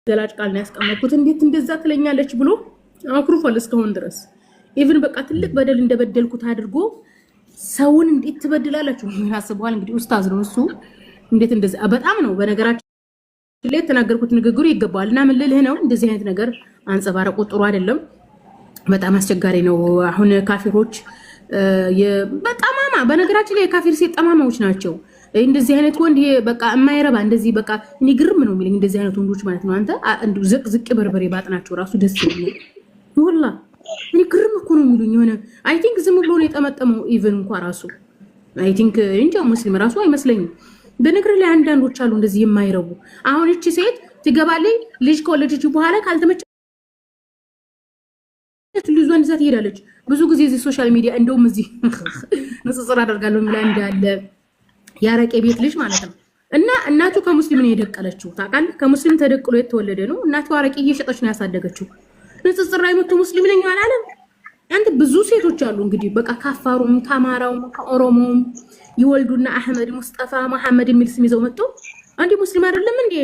ገላጭ ቃል ነው ያስቀመጥኩት። እንዴት እንደዛ ትለኛለች ብሎ አኩርፏል እስካሁን ድረስ። ኢቭን በቃ ትልቅ በደል እንደበደልኩት አድርጎ ሰውን እንዴት ትበድላላችሁ ያስባል። እንግዲህ ኡስታዝ ነው እሱ። እንዴት እንደዛ በጣም ነው በነገራችን ላይ የተናገርኩት ንግግሩ ይገባል። እና ምን ልልህ ነው እንደዚህ አይነት ነገር አንጸባረቁ ጥሩ አይደለም። በጣም አስቸጋሪ ነው። አሁን ካፊሮች በጣማማ በነገራችን ላይ የካፊር ሴት ጠማማዎች ናቸው። እንደዚህ አይነት ወንድ በቃ የማይረባ እንደዚህ በቃ እኔ ግርም ነው የሚለኝ እንደዚህ አይነት ወንዶች ማለት ነው። አንተ ዝቅ በርበሬ ባጥናቸው ራሱ ደስ ይላል ወላ እኔ ግርም እኮ ነው የሚሉኝ። የሆነ አይ ቲንክ ዝም ብሎ ነው የጠመጠመው። ኢቭን እንኳን ራሱ አይ ቲንክ እንጃ ሙስሊም ራሱ አይመስለኝም። በነገር ላይ አንዳንዶች አሉ እንደዚህ የማይረቡ። አሁን እቺ ሴት ትገባለች ልጅ ከወለደች በኋላ ካልተመቸ ልጇን ይዛ ትሄዳለች። ብዙ ጊዜ እዚህ ሶሻል ሚዲያ እንደውም እዚህ ንጽጽር አደርጋለሁ የሚላ እንዳለ ያረቄ ቤት ልጅ ማለት ነው። እና እናቱ ከሙስሊም ነው የደቀለችው ታውቃለህ። ከሙስሊም ተደቅሎ የተወለደ ነው። እናቱ አረቄ እየሸጠች ነው ያሳደገችው። ንጽጽር ላይ መጥቶ ሙስሊም ነኝ አላለም። አንተ ብዙ ሴቶች አሉ እንግዲህ በቃ ካፋሩም ከአማራውም ከኦሮሞም ይወልዱና አህመድ ሙስጠፋ መሐመድ የሚል ስም ይዘው መጥቶ አንዴ ሙስሊም አይደለም እንዴ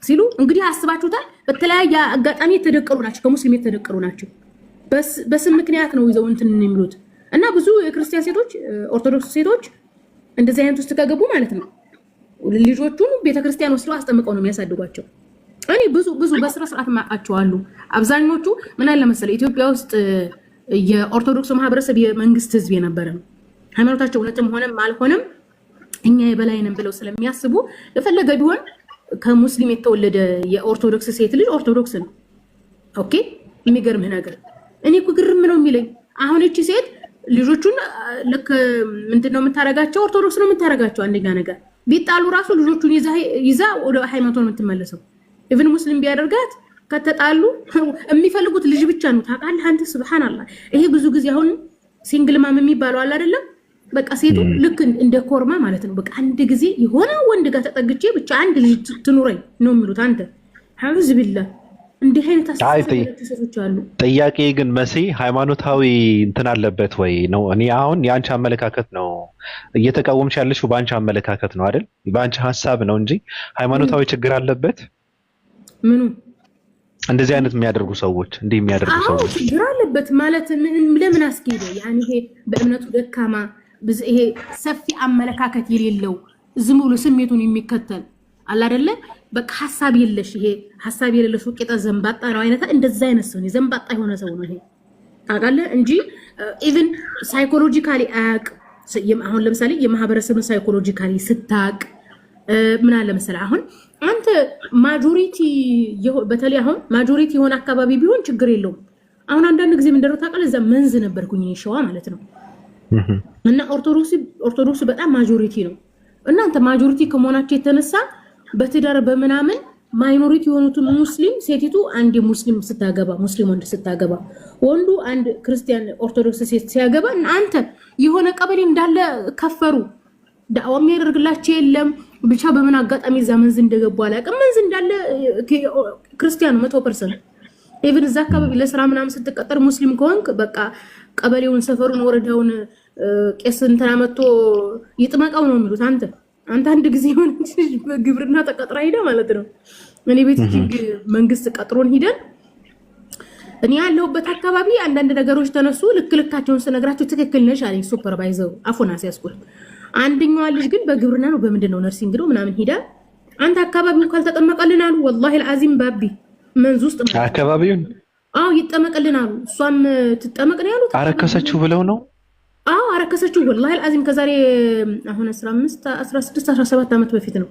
ሲሉ እንግዲህ አስባችሁታል። በተለያየ አጋጣሚ የተደቀሉ ናቸው፣ ከሙስሊም የተደቀሉ ናቸው። በስም ምክንያት ነው ይዘው እንትን የሚሉት። እና ብዙ የክርስቲያን ሴቶች ኦርቶዶክስ ሴቶች እንደዚህ አይነት ውስጥ ከገቡ ማለት ነው ልጆቹን ቤተክርስቲያን ወስደው አስጠምቀው ነው የሚያሳድጓቸው። እኔ ብዙ በስራ ስርዓት ማቃቸው አሉ። አብዛኞቹ ምን አለ መሰለ ኢትዮጵያ ውስጥ የኦርቶዶክስ ማህበረሰብ የመንግስት ህዝብ የነበረ ነው። ሃይማኖታቸው እውነትም ሆነም አልሆነም እኛ የበላይ ነን ብለው ስለሚያስቡ ለፈለገ ቢሆን ከሙስሊም የተወለደ የኦርቶዶክስ ሴት ልጅ ኦርቶዶክስ ነው። ኦኬ የሚገርምህ ነገር እኔ እኮ ግርም ነው የሚለኝ። አሁን እቺ ሴት ልጆቹን ልክ ምንድነው የምታረጋቸው? ኦርቶዶክስ ነው የምታረጋቸው። አንደኛ ነገር ቢጣሉ ራሱ ልጆቹን ይዛ ወደ ሃይማኖቷን የምትመለሰው። ኢቭን ሙስሊም ቢያደርጋት ከተጣሉ የሚፈልጉት ልጅ ብቻ ነው። ታውቃለህ አንተ ሱብሃንአላህ። ይሄ ብዙ ጊዜ አሁን ሲንግል ማም የሚባለው አለ አይደለም? በቃ ሴቱ ልክ እንደ ኮርማ ማለት ነው። በቃ አንድ ጊዜ የሆነ ወንድ ጋር ተጠግቼ ብቻ አንድ ልጅ ትኑረኝ ነው የሚሉት። አንተ አውዝ ቢላህ እንዲህ አይነት አስተሳሰቦች አሉ። ጥያቄ ግን መሲ ሃይማኖታዊ እንትን አለበት ወይ ነው? እኔ አሁን የአንቺ አመለካከት ነው እየተቃወምሽ ያለሽው፣ በአንቺ አመለካከት ነው አይደል? በአንቺ ሀሳብ ነው እንጂ ሃይማኖታዊ ችግር አለበት ምኑ? እንደዚህ አይነት የሚያደርጉ ሰዎች እንዲህ የሚያደርጉ ሰዎች ችግር አለበት ማለት ለምን አስኬደ? ያኔ ይሄ በእምነቱ ደካማ ይሄ ሰፊ አመለካከት የሌለው ዝም ብሎ ስሜቱን የሚከተል አለ አይደለ? በቃ ሐሳብ የለሽ ይሄ ሐሳብ የሌለሽ ወቄታ ዘንባጣ ነው አይነት እንደዛ አይነት ሰው ነው። ዘንባጣ የሆነ ሰው ነው ይሄ ታውቃለህ እንጂ ኢቭን ሳይኮሎጂካሊ አያቅ። አሁን ለምሳሌ የማህበረሰብን ሳይኮሎጂካሊ ስታቅ ምን አለ መሰለህ አሁን አንተ ማጆሪቲ በተለይ አሁን ማጆሪቲ የሆነ አካባቢ ቢሆን ችግር የለውም። አሁን አንዳንድ ጊዜ ምን ደረው ታውቃለህ? እዛ መንዝ ነበርኩኝ ሸዋ ማለት ነው። እና ኦርቶዶክስ በጣም ማጆሪቲ ነው። እናንተ ማጆሪቲ ከመሆናቸው የተነሳ በትዳር በመናምን ማይኖሪቲ የሆኑትን ሙስሊም ሴቲቱ አንድ ሙስሊም ስታገባ ሙስሊም ወንድ ስታገባ ወንዱ አንድ ክርስቲያን ኦርቶዶክስ ሴት ሲያገባ አንተ የሆነ ቀበሌ እንዳለ ከፈሩ ዳዋ የሚያደርግላቸው የለም። ብቻ በምን አጋጣሚ እዛ መንዝ እንደገቡ አላውቅም። መንዝ እንዳለ ክርስቲያኑ 100%። ኢቭን እዛ አካባቢ ለስራ ምናምን ስትቀጠር ሙስሊም ከሆንክ በቃ ቀበሌውን፣ ሰፈሩን፣ ወረዳውን ቄስ እንትና መጥቶ ይጥመቀው ነው የሚሉት። አንተ አንድ ጊዜ ሆነ በግብርና ተቀጥራ ሄዳ ማለት ነው። እኔ ቤት መንግስት ቀጥሮን ሂደን እኔ ያለሁበት አካባቢ አንዳንድ ነገሮች ተነሱ። ልክልካቸውን ስነግራቸው ትክክል ነሽ አለኝ ሱፐርቫይዘሩ። አፉን አስያዝኩት። አንደኛዋ ልጅ ግን በግብርና ነው በምንድን ነው ነርሲንግ ነው ምናምን ሄዳ አንተ አካባቢውን ካልተጠመቀልን አሉ። ወላሂ አልዓዚም ባቢ መንዝ ውስጥ አካባቢውን ይጠመቀልን አሉ። እሷም ትጠመቅ ነው ያሉት። አረከሰችው ብለው ነው አረከሰችው። ወላሂ አልዓዚም ከዛሬ አሁን 15 16 17 ዓመት በፊት ነው።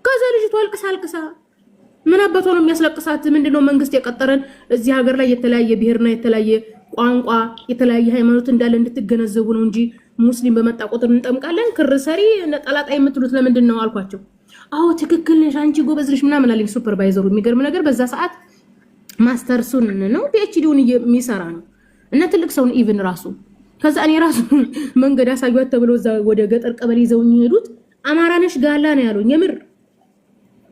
ከዛ ልጅቷ አልቅሳ ምን አባቷ ነው የሚያስለቅሳት? ምንድነው መንግስት የቀጠረን እዚህ ሀገር ላይ የተለያየ ብሔርና የተለያየ ቋንቋ የተለያየ ሃይማኖት እንዳለ እንድትገነዘቡ ነው እንጂ ሙስሊም በመጣ ቁጥር እንጠምቃለን። ክር ሰሪ ነጠላጣ የምትሉት ለምንድን ነው አልኳቸው። ትክክል ነሽ አንቺ ጎበዝ ነሽ ምናምን አለኝ ሱፐርቫይዘሩ። የሚገርም ነገር በዛ ሰዓት ማስተርሱን ነው ፒኤችዲውን የሚሰራ ነው እና ትልቅ ሰውን ኢቭን ራሱ ከዛ እኔ ራሱ መንገድ አሳዩት ተብሎ እዛ ወደ ገጠር ቀበሌ ይዘውኝ ሄዱት። አማራ ነሽ ጋላ ነው ያሉኝ የምር።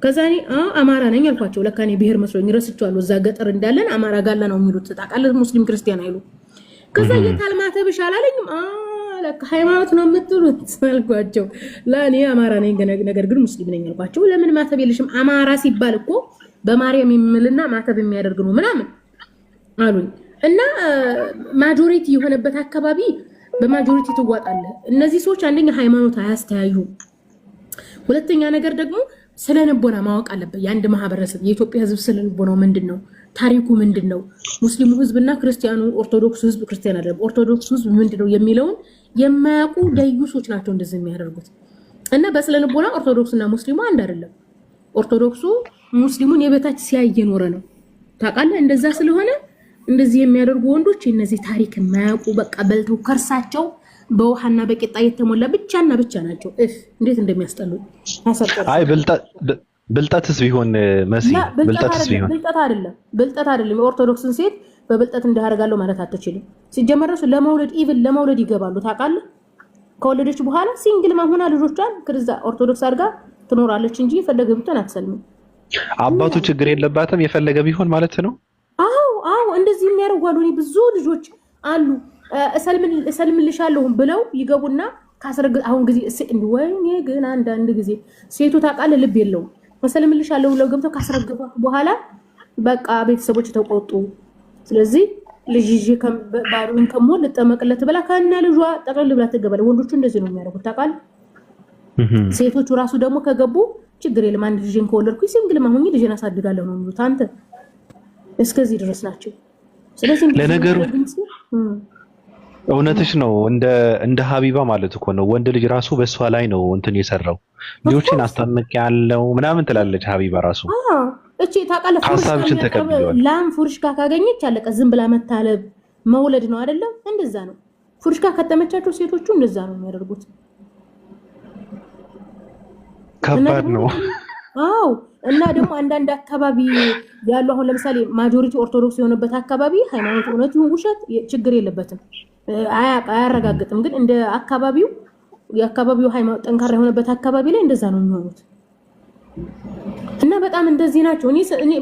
ከዛ እኔ አማራ ነኝ አልኳቸው። ለካ እኔ ብሔር መስሎኝ ረስቻለሁ። እዛ ገጠር እንዳለን አማራ ጋላ ነው የሚሉት ታውቃለህ፣ ሙስሊም ክርስቲያን አይሉ። ከዛ የታልማተብሽ አላለኝም። ለካ ሃይማኖት ነው የምትሉት አልኳቸው። ለኔ አማራ ነኝ ነገር ግን ሙስሊም ነኝ አልኳቸው። ለምን ማተብ የለሽም? አማራ ሲባል እኮ በማርያም የሚምልና ማተብ የሚያደርግ ነው ምናምን አሉኝ። እና ማጆሪቲ የሆነበት አካባቢ በማጆሪቲ ትዋጣለህ። እነዚህ ሰዎች አንደኛ ሃይማኖት አያስተያዩ፣ ሁለተኛ ነገር ደግሞ ስለንቦና ማወቅ አለበት። የአንድ ማህበረሰብ የኢትዮጵያ ህዝብ ስለንቦናው ምንድነው? ታሪኩ ምንድነው? ሙስሊሙ ህዝብና ክርስቲያኑ ኦርቶዶክስ ህዝብ ክርስቲያን አይደለም ኦርቶዶክስ ህዝብ ምንድነው የሚለውን የማያውቁ ደዩሶች ናቸው እንደዚህ የሚያደርጉት። እና በስለንቦና ኦርቶዶክስና ሙስሊሙ አንድ አይደለም። ኦርቶዶክሱ ሙስሊሙን የበታች ሲያይ የኖረ ነው ታውቃለህ። እንደዛ ስለሆነ እንደዚህ የሚያደርጉ ወንዶች እነዚህ ታሪክ የማያውቁ በቃ በልተው ከርሳቸው በውሃና በቂጣ የተሞላ ብቻና ብቻ ናቸው። እንዴት እንደሚያስጠሉ አይ ብልጠትስ ቢሆን መሲ ብልጠት አይደለም። የኦርቶዶክስን ሴት በብልጠት እንዳያደርጋለሁ ማለት አትችልም። ሲጀመረሱ ለመውለድ ይገባሉ ታውቃለህ። ከወለደች በኋላ ሲንግል ማሆና ልጆቿን ክርስዛ ኦርቶዶክስ አድርጋ ትኖራለች እንጂ የፈለገ ብትሆን አትሰልምም። አባቱ ችግር የለባትም የፈለገ ቢሆን ማለት ነው። አዎ እንደዚህ የሚያደርጉ አሉ። ብዙ ልጆች አሉ እሰልምልሻለሁ ብለው ይገቡና ካስረግጥ አሁን ጊዜ ወይኔ ግን አንዳንድ ጊዜ ሴቱ ታውቃለህ ልብ የለውም። እሰልምልሻለሁ ብለው ገብተው ካስረግጧት በኋላ በቃ ቤተሰቦች ተቆጡ። ስለዚህ ልጅ ባሉን ከሞል ልጠመቅለት ብላ ከነ ልጇ ጠቅልል ብላ ትገባለች። ወንዶቹ እንደዚህ ነው የሚያደርጉት ታውቃለህ። ሴቶቹ ራሱ ደግሞ ከገቡ ችግር የለም አንድ ልጅን ከወለድኩኝ ሲንግል ማሁኝ ልጅን አሳድጋለሁ ነው የሚሉት። አንተ እስከዚህ ድረስ ናቸው። ስለዚህ ለነገሩ እውነትሽ ነው። እንደ ሀቢባ ማለት እኮ ነው። ወንድ ልጅ ራሱ በሷ ላይ ነው እንትን የሰራው ልጆችን አስታምቅ ያለው ምናምን ትላለች ሀቢባ ራሱ። እቺ ታውቃለህ ሐሳብችን ተቀብሏል። ላም ፉርሽካ ካገኘች አለቀ። ዝም ብላ መታለብ መውለድ ነው አይደለም? እንደዛ ነው። ፉርሽካ ከተመቻቸው ሴቶቹ እንደዛ ነው የሚያደርጉት። ከባድ ነው። አዎ እና ደግሞ አንዳንድ አካባቢ ያሉ አሁን ለምሳሌ ማጆሪቲ ኦርቶዶክስ የሆነበት አካባቢ ሃይማኖት እውነት ይሁን ውሸት ችግር የለበትም አያረጋግጥም። ግን እንደ የአካባቢው ሃይማኖት ጠንካራ የሆነበት አካባቢ ላይ እንደዛ ነው የሚሆኑት። እና በጣም እንደዚህ ናቸው። እኔ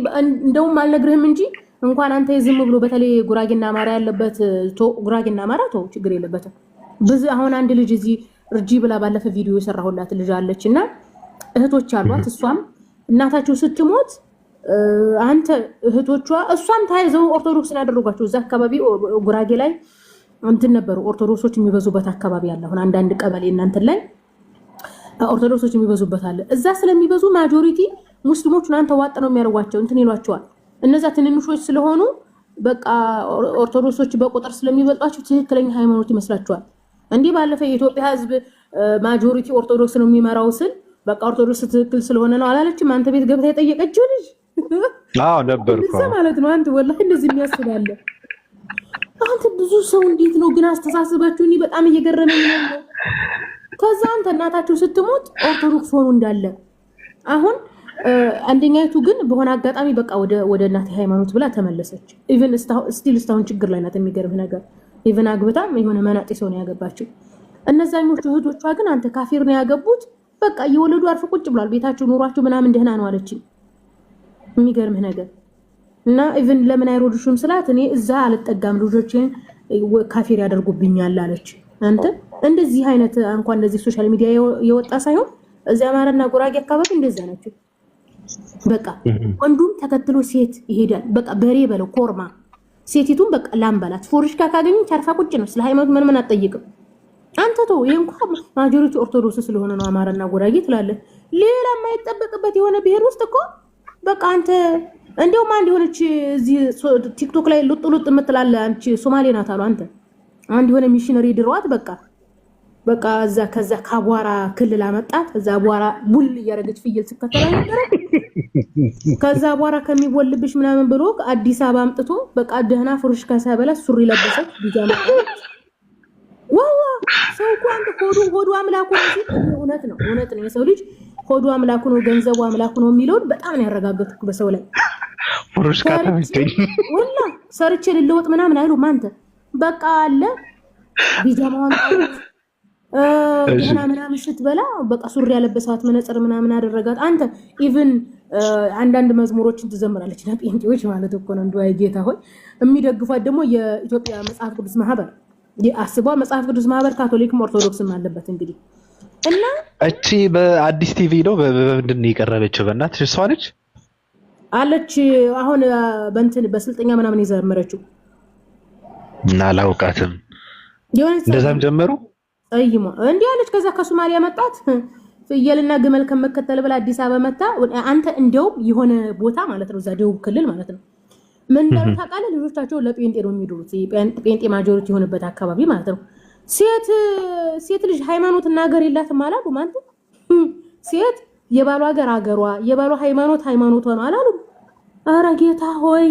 እንደውም አልነግርህም እንጂ እንኳን አንተ ዝም ብሎ በተለይ ጉራጌና አማራ ያለበት ጉራጌና አማራ ተው ችግር የለበትም። ብዙ አሁን አንድ ልጅ እዚህ እርጂ ብላ ባለፈ ቪዲዮ የሰራሁላት ልጅ አለችና እህቶች አሏት። እሷም እናታቸው ስትሞት አንተ እህቶቿ እሷም ታይዘው ኦርቶዶክስን ያደረጓቸው እዛ አካባቢ ጉራጌ ላይ እንትን ነበሩ ኦርቶዶክሶች የሚበዙበት አካባቢ አለ። አሁን አንዳንድ ቀበሌ እናንተ ላይ ኦርቶዶክሶች የሚበዙበት አለ። እዛ ስለሚበዙ ማጆሪቲ ሙስሊሞቹን አንተ ዋጥ ነው የሚያደርጓቸው እንትን ይሏቸዋል። እነዛ ትንንሾች ስለሆኑ በቃ ኦርቶዶክሶች በቁጥር ስለሚበልጧቸው ትክክለኛ ሃይማኖት ይመስላቸዋል። እንዲህ ባለፈ የኢትዮጵያ ሕዝብ ማጆሪቲ ኦርቶዶክስ ነው የሚመራው ስል በቃ ኦርቶዶክስ ትክክል ስለሆነ ነው አላለችም። አንተ ቤት ገብታ የጠየቀችው ልጅ ነበርኩ ማለት ነው። አንተ ወላሂ እንደዚህ የሚያስባለ አንተ ብዙ ሰው እንዴት ነው ግን አስተሳሰባችሁ? እኔ በጣም እየገረመኝ ነው። ከዛ አንተ እናታቸው ስትሞት ኦርቶዶክስ ሆኑ እንዳለ አሁን አንደኛይቱ ግን በሆነ አጋጣሚ በቃ ወደ እናቴ ሃይማኖት ብላ ተመለሰች። ኢቭን እስታሁን ችግር ላይ ናት። የሚገርም ነገር ኢቭን አግብታም የሆነ መናጤ ሰው ነው ያገባችው። እነዛኞቹ እህቶቿ ግን አንተ ካፊር ነው ያገቡት በቃ እየወለዱ አርፈው ቁጭ ብሏል። ቤታቸው ኑሯቸው ምናምን ደህና ነው አለችኝ። የሚገርምህ ነገር እና ኢቭን ለምን አይሮዱሽም ስላት እኔ እዛ አልጠጋም ልጆቼን ካፊር ያደርጉብኛል አለች። አንተ እንደዚህ አይነት እንኳን እንደዚህ ሶሻል ሚዲያ የወጣ ሳይሆን እዚያ አማራና ጉራጌ አካባቢ እንደዛ ናቸው። በቃ ወንዱም ተከትሎ ሴት ይሄዳል። በቃ በሬ በለው ኮርማ፣ ሴቲቱም በቃ ላምባላት ፎርሽካ ካገኘች አርፋ ቁጭ ነው። ስለ ሃይማኖት ምን አትጠይቅም። አንተ ተው ይሄ እንኳን ማጆሪቲ ኦርቶዶክስ ስለሆነ ነው አማራና ጉራጌ ትላለህ። ሌላ የማይጠበቅበት የሆነ ብሔር ውስጥ እኮ በቃ አንተ እንደውም አንድ የሆነች እዚህ ቲክቶክ ላይ ሉጥ የምትላለ አንቺ ሶማሌ ናት አሉ። አንተ አንድ የሆነ ሚሽነሪ ድሯት በቃ እዛ ከዛ ካቧራ ክልል አመጣት። እዛ አቧራ ቡል እያደረገች ፍየል ስከተላ ነበር። ከዛ አቧራ ከሚወልብሽ ምናምን ብሎ አዲስ አበባ አምጥቶ በቃ ደህና ፍሩሽ ካሳበላ ሱሪ ለበሰች ቢጃማ ዋዋ ሰው እኮ አንተ ሆዱ አምላኩ ነው። እውነት ነው የሰው ልጅ ሆዱ አምላኩ ነው ገንዘቡ አምላኩ ነው የሚለውን በጣም ነው ያረጋገጥኩ በሰው ላይ ፍሩሽ ካታምስተኝ ወላ ሰርቼ ልለወጥ ምናምን አይሉ ማንተ በቃ አለ ቢጃማውን ምናምን ስትበላ በቃ ሱሪ ያለበሳት መነጽር ምናምን አደረጋት። አንተ ኢቭን አንዳንድ መዝሙሮችን ትዘምራለች ለጴንጤዎች ማለት እኮ ነው። እንደው ጌታ ሆይ የሚደግፏት ደግሞ የኢትዮጵያ መጽሐፍ ቅዱስ ማህበር አስቧ። መጽሐፍ ቅዱስ ማህበር ካቶሊክም ኦርቶዶክስም አለበት እንግዲህ። እና እቺ በአዲስ ቲቪ ነው በምንድን ነው የቀረበችው? በእናትሽ እሷ ነች? አለች አሁን በእንትን በስልጠኛ ምናምን ይዘመረችው እና አላውቃትም እንደዛም ጀመሩ አይማ እንዴ አለች ከዛ ከሶማሊያ መጣት ፍየልና ግመል ከመከተል ብላ አዲስ አበባ መጣ አንተ እንደው የሆነ ቦታ ማለት ነው እዛ ደቡብ ክልል ማለት ነው ምን እንደው ታውቃለህ ልጆቻቸው ለጴንጤ ነው የሚዱት ጴንጤ ማጆሪቲ የሆነበት አካባቢ ማለት ነው ሴት ልጅ ሃይማኖት እና ሀገር የላትም አላሉ ማለት ሴት የባሏ ሀገር ሀገሯ የባሏ ሃይማኖቷ ነው አላሉ ኧረ ጌታ ሆይ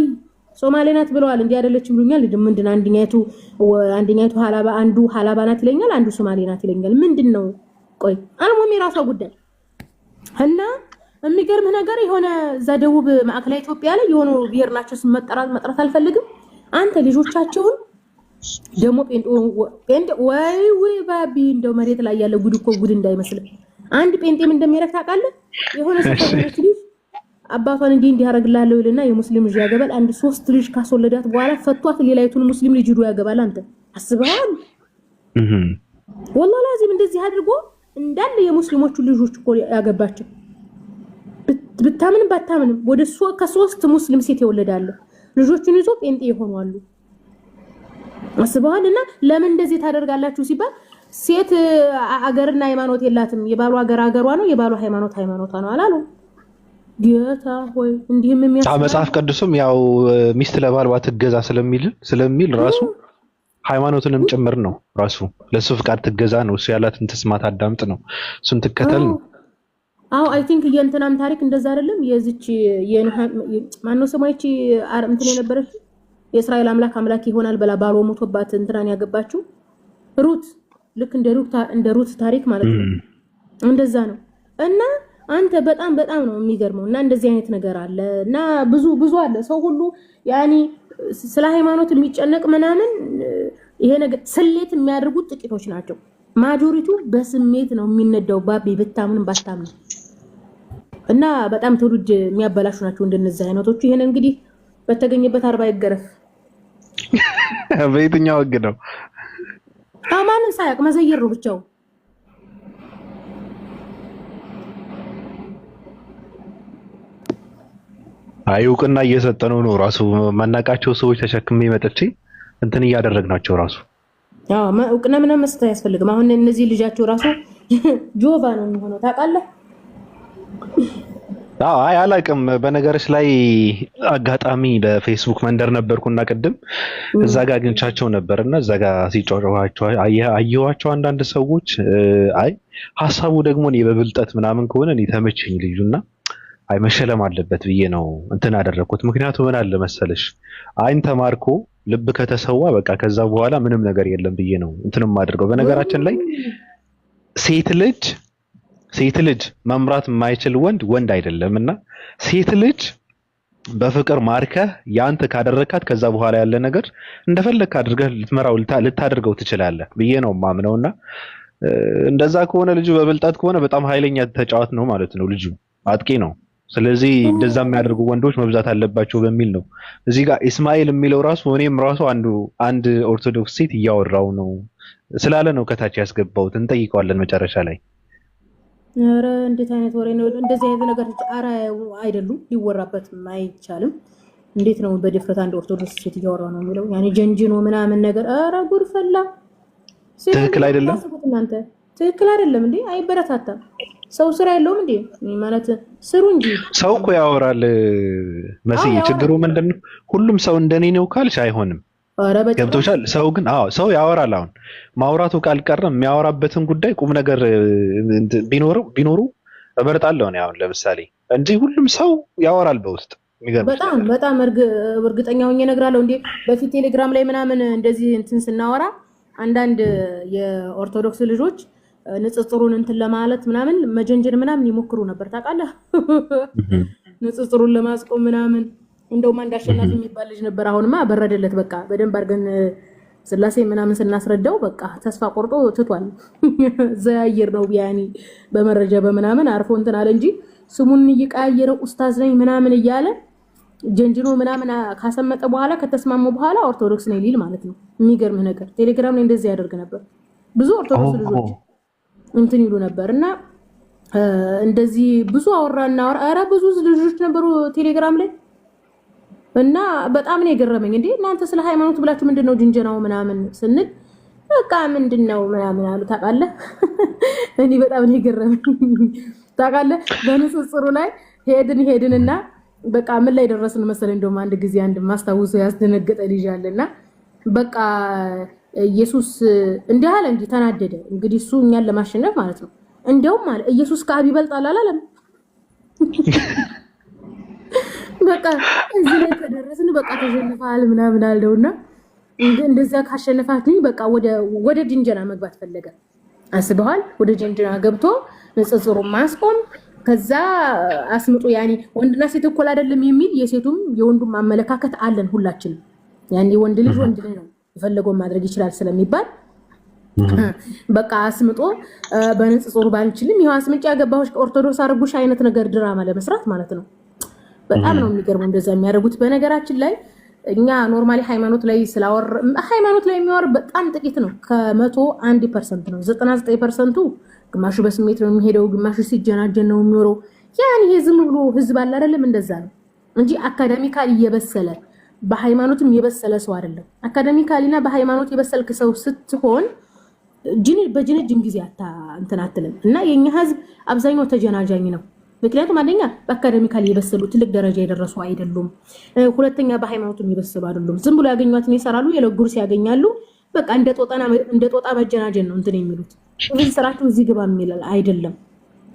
ሶማሌ ናት ብለዋል እንዴ አይደለችም ብሉኛል ምንድን አንደኛይቱ ሐላባ አንዱ ሐላባ ናት ይለኛል አንዱ ሶማሌ ናት ይለኛል ምንድነው ቆይ አልሞም የራሷ ጉዳይ እና የሚገርም ነገር የሆነ እዛ ደቡብ ማዕከላዊ ኢትዮጵያ ላይ የሆነ ብሔር ናቸው መጥራት አልፈልግም አንተ ልጆቻቸውን ደሞ ጴንጤ ወይ ባቢ እንደው መሬት ላይ ያለ ጉድ እኮ ጉድ እንዳይመስል አንድ ጴንጤም እንደሚረክ ታውቃለህ የሆነ ሰፈሮች ልጅ አባቷን እንዲህ ያረግላለው ይልና የሙስሊም ልጅ ያገባል አንድ 3 ልጅ ካስወለዳት በኋላ ፈቷት ሌላይቱን ሙስሊም ልጅ ይዶ ያገባል አንተ አስበሃል والله لازم እንደዚህ አድርጎ እንዳለ የሙስሊሞቹ ልጆች እኮ ያገባቸው ብታምን ባታምንም ወደ ከሶስት ሙስሊም ሴት ይወለዳሉ ልጆቹን ይዞ ጴንጤ ይሆናሉ አስበዋልና ለምን እንደዚህ ታደርጋላችሁ ሲባል ሴት አገርና ሃይማኖት የላትም የባሉ ሀገሯ ነው የባሉ ሃይማኖቷ ነው አላሉ ጌታ ሆይ እንዲህም የሚያስፈልግ መጽሐፍ ቅዱስም ያው ሚስት ለባልዋ ትገዛ ስለሚል ራሱ ሃይማኖትንም ጭምር ነው ራሱ ለሱ ፍቃድ ትገዛ ነው እሱ ያላትን ተስማት አዳምጥ ነው እሱን ትከተል ነው አይ ቲንክ የእንትናም ታሪክ እንደዛ አይደለም የዚች ማነው ስሟ እንትን የነበረች የእስራኤል አምላክ ይሆናል በላ ባሎ ሞቶባት እንትናን ያገባችው ሩት ልክ እንደ ሩት ታሪክ ማለት ነው እንደዛ ነው እና አንተ በጣም ነው የሚገርመው እና እንደዚህ አይነት ነገር አለ እና ብዙ አለ ሰው ሁሉ ያኒ ስለ ሃይማኖት የሚጨነቅ ምናምን ይሄ ነገር ስሌት የሚያደርጉት ጥቂቶች ናቸው ማጆሪቲው በስሜት ነው የሚነዳው ባቢ ብታምንም ባታምን እና በጣም ትውልድ የሚያበላሹ ናቸው እንደነዚህ አይነቶቹ ይሄን እንግዲህ በተገኘበት 40 ይገረፍ በየትኛው ህግ ነው አማንን ሳያቅ መዘየር ነው ብቻው አይውቅና እየሰጠነው ነው ራሱ ማናቃቸው ሰዎች ተሸክሜ መጥቼ እንትን እያደረግናቸው ራሱ እውቅና ምንም መስጠት ያስፈልግም አሁን እነዚህ ልጃቸው ራሱ ጆቫ ነው የሚሆነው ታውቃለህ አይ አላቅም በነገርሽ ላይ አጋጣሚ በፌስቡክ መንደር ነበርኩና ቀደም እዛ ጋር አግኝቻቸው ነበርና እዛ ጋር ሲጫጫዋቸው አየዋቸው አንዳንድ ሰዎች አይ ሐሳቡ ደግሞ እኔ በብልጠት ምናምን ከሆነ እኔ ተመቸኝ ልጁና አይ መሸለም አለበት ብዬ ነው እንትን አደረኩት ምክንያቱም ምን አለ መሰለሽ አይን ተማርኮ ልብ ከተሰዋ በቃ ከዛ በኋላ ምንም ነገር የለም ብዬ ነው እንትንም አድርገው በነገራችን ላይ ሴት ልጅ መምራት የማይችል ወንድ አይደለምና ሴት ልጅ በፍቅር ማርከህ ያንተ ካደረካት ከዛ በኋላ ያለ ነገር እንደፈለክ አድርገህ ልታደርገው ትችላለህ ብዬ ነው ማምነውና እንደዛ ከሆነ ልጁ በብልጣት ከሆነ በጣም ኃይለኛ ተጫዋት ነው ማለት ነው ልጁ አጥቂ ነው ስለዚህ እንደዛ የሚያደርጉ ወንዶች መብዛት አለባቸው በሚል ነው እዚህ ጋር እስማኤል የሚለው ራሱ እኔም ራሱ አንድ ኦርቶዶክስ ሴት እያወራው ነው ስላለ ነው ከታች ያስገባውት እንጠይቀዋለን መጨረሻ ላይ ኧረ እንዴት አይነት ወሬ ነው እንደዚህ አይነት ነገር ኧረ አይደሉም ሊወራበት አይቻልም እንዴት ነው በድፍረት አንድ ኦርቶዶክስ ሴት እያወራ ነው የሚለው ያኔ ጀንጅኖ ምናምን ነገር ኧረ ጉድ ፈላ ትክክል አይደለም እናንተ ትክክል አይደለም እንዴ አይበረታታም ሰው ስራ የለውም እንዴ ማለት ስሩ እንጂ ሰው እኮ ያወራል መስዬ ችግሩ ምንድነው ሁሉም ሰው እንደኔ ነው ካልሽ አይሆንም ገብቶሻል ሰው ግን ሰው ያወራል አሁን ማውራቱ ካልቀረም የሚያወራበትን ጉዳይ ቁም ነገር ቢኖሩ እበርጣለሁ ነው አሁን ለምሳሌ እንጂ ሁሉም ሰው ያወራል በውስጥ በጣም እርግጠኛ ሆኜ እነግራለሁ እንዴ በፊት ቴሌግራም ላይ ምናምን እንደዚህ እንትን ስናወራ አንዳንድ የኦርቶዶክስ ልጆች ንጽጽሩን እንትን ለማለት ምናምን መጀንጀን ምናምን ይሞክሩ ነበር ታውቃለህ ንጽጽሩን ለማስቆም ምናምን እንደውም አንድ አሸናፊ የሚባል ልጅ ነበር አሁንማ በረደለት በቃ በደንብ አድርገን ስላሴ ምናምን ስናስረዳው በቃ ተስፋ ቆርጦ ትቷል ዘያየር ነው ያኒ በመረጃ በመናምን አርፎ እንትን አለ እንጂ ስሙን ይቀያየረ ኡስታዝ ነኝ ምናምን እያለ ጀንጅኖ ምናምን ካሰመጠ በኋላ ከተስማሙ በኋላ ኦርቶዶክስ ነኝ ሊል ማለት ነው የሚገርም ነገር ቴሌግራም ላይ እንደዚህ ያደርግ ነበር ብዙ ኦርቶዶክስ ልጆች እንትን ይሉ ነበርና እንደዚህ ብዙ አወራና ኧረ ብዙ ልጆች ነበሩ ቴሌግራም ላይ እና በጣም ነው የገረመኝ። እንዴ እናንተ ስለ ሃይማኖት ብላችሁ ምንድነው ጅንጀናው ምናምን ስንል በቃ ምንድነው ምናምን አሉ። ታውቃለህ እኔ በጣም ነው የገረመኝ። ታውቃለህ በንጽጽሩ ላይ ሄድንና በቃ ምን ላይ ደረስን መሰለኝ። እንደውም አንድ ጊዜ አንድ ማስታወሱ ያስደነገጠ ልጅ አለና በቃ ኢየሱስ እንዲህ አለ እንጂ ተናደደ። እንግዲህ እሱ እኛን ለማሸነፍ ማለት ነው። እንደውም አለ ኢየሱስ ከአብ ይበልጣል አላለም። በቃ እዚህ ላይ ተደረስን። በቃ ተሸንፈሃል ምናምን አለውና እንደዛ ካሸነፋችሁኝ በቃ ወደ ጅንጀና መግባት ፈለገ። አስበዋል። ወደ ጅንጀና ገብቶ ንጽጽሩን ማስቆም ከዛ አስምጡ ያኒ ወንድና ሴት እኮል አይደለም የሚል የሴቱም የወንዱም አመለካከት አለን ሁላችንም። ያኒ ወንድ ልጅ ነው የፈለገው ማድረግ ይችላል ስለሚባል በቃ አስምጦ በንጽጽሩ ባንችልም ይሄው አስምጭ ያገባሁሽ ኦርቶዶክስ አርጉሽ አይነት ነገር ድራማ ለመስራት ማለት ነው። በጣም ነው የሚገርመው እንደዛ የሚያደርጉት። በነገራችን ላይ እኛ ኖርማሊ ሃይማኖት ላይ የሚያወር በጣም ጥቂት ነው። ከ101% ነው። 99%ቱ ግማሹ በስሜት ነው የሚሄደው፣ ግማሹ ሲጀናጀን ነው የሚኖረው። ያን ይሄ ዝም ብሎ ህዝብ አለ አይደለም እንደዛ ነው እንጂ አካዳሚካሊ የበሰለ በሃይማኖትም የበሰለ ሰው አይደለም። አካዳሚካሊና በሃይማኖት የበሰልክ ሰው ስትሆን በጅንጅን ጊዜ እንትን አትልም። እና የኛ ህዝብ አብዛኛው ተጀናጃኝ ነው። ምክንያቱም አንደኛ በአካዳሚካሊ የበሰሉ ትልቅ ደረጃ የደረሱ አይደሉም። ሁለተኛ በሃይማኖትም የበሰሉ አይደሉም። ዝም ብሎ ያገኟትን ይሰራሉ፣ የለጉርስ ያገኛሉ። በቃ እንደ ጦጣ መጀናጀን ነው እንትን የሚሉት። ይሄን ስራቸው እዚህ ግባ የሚል አይደለም።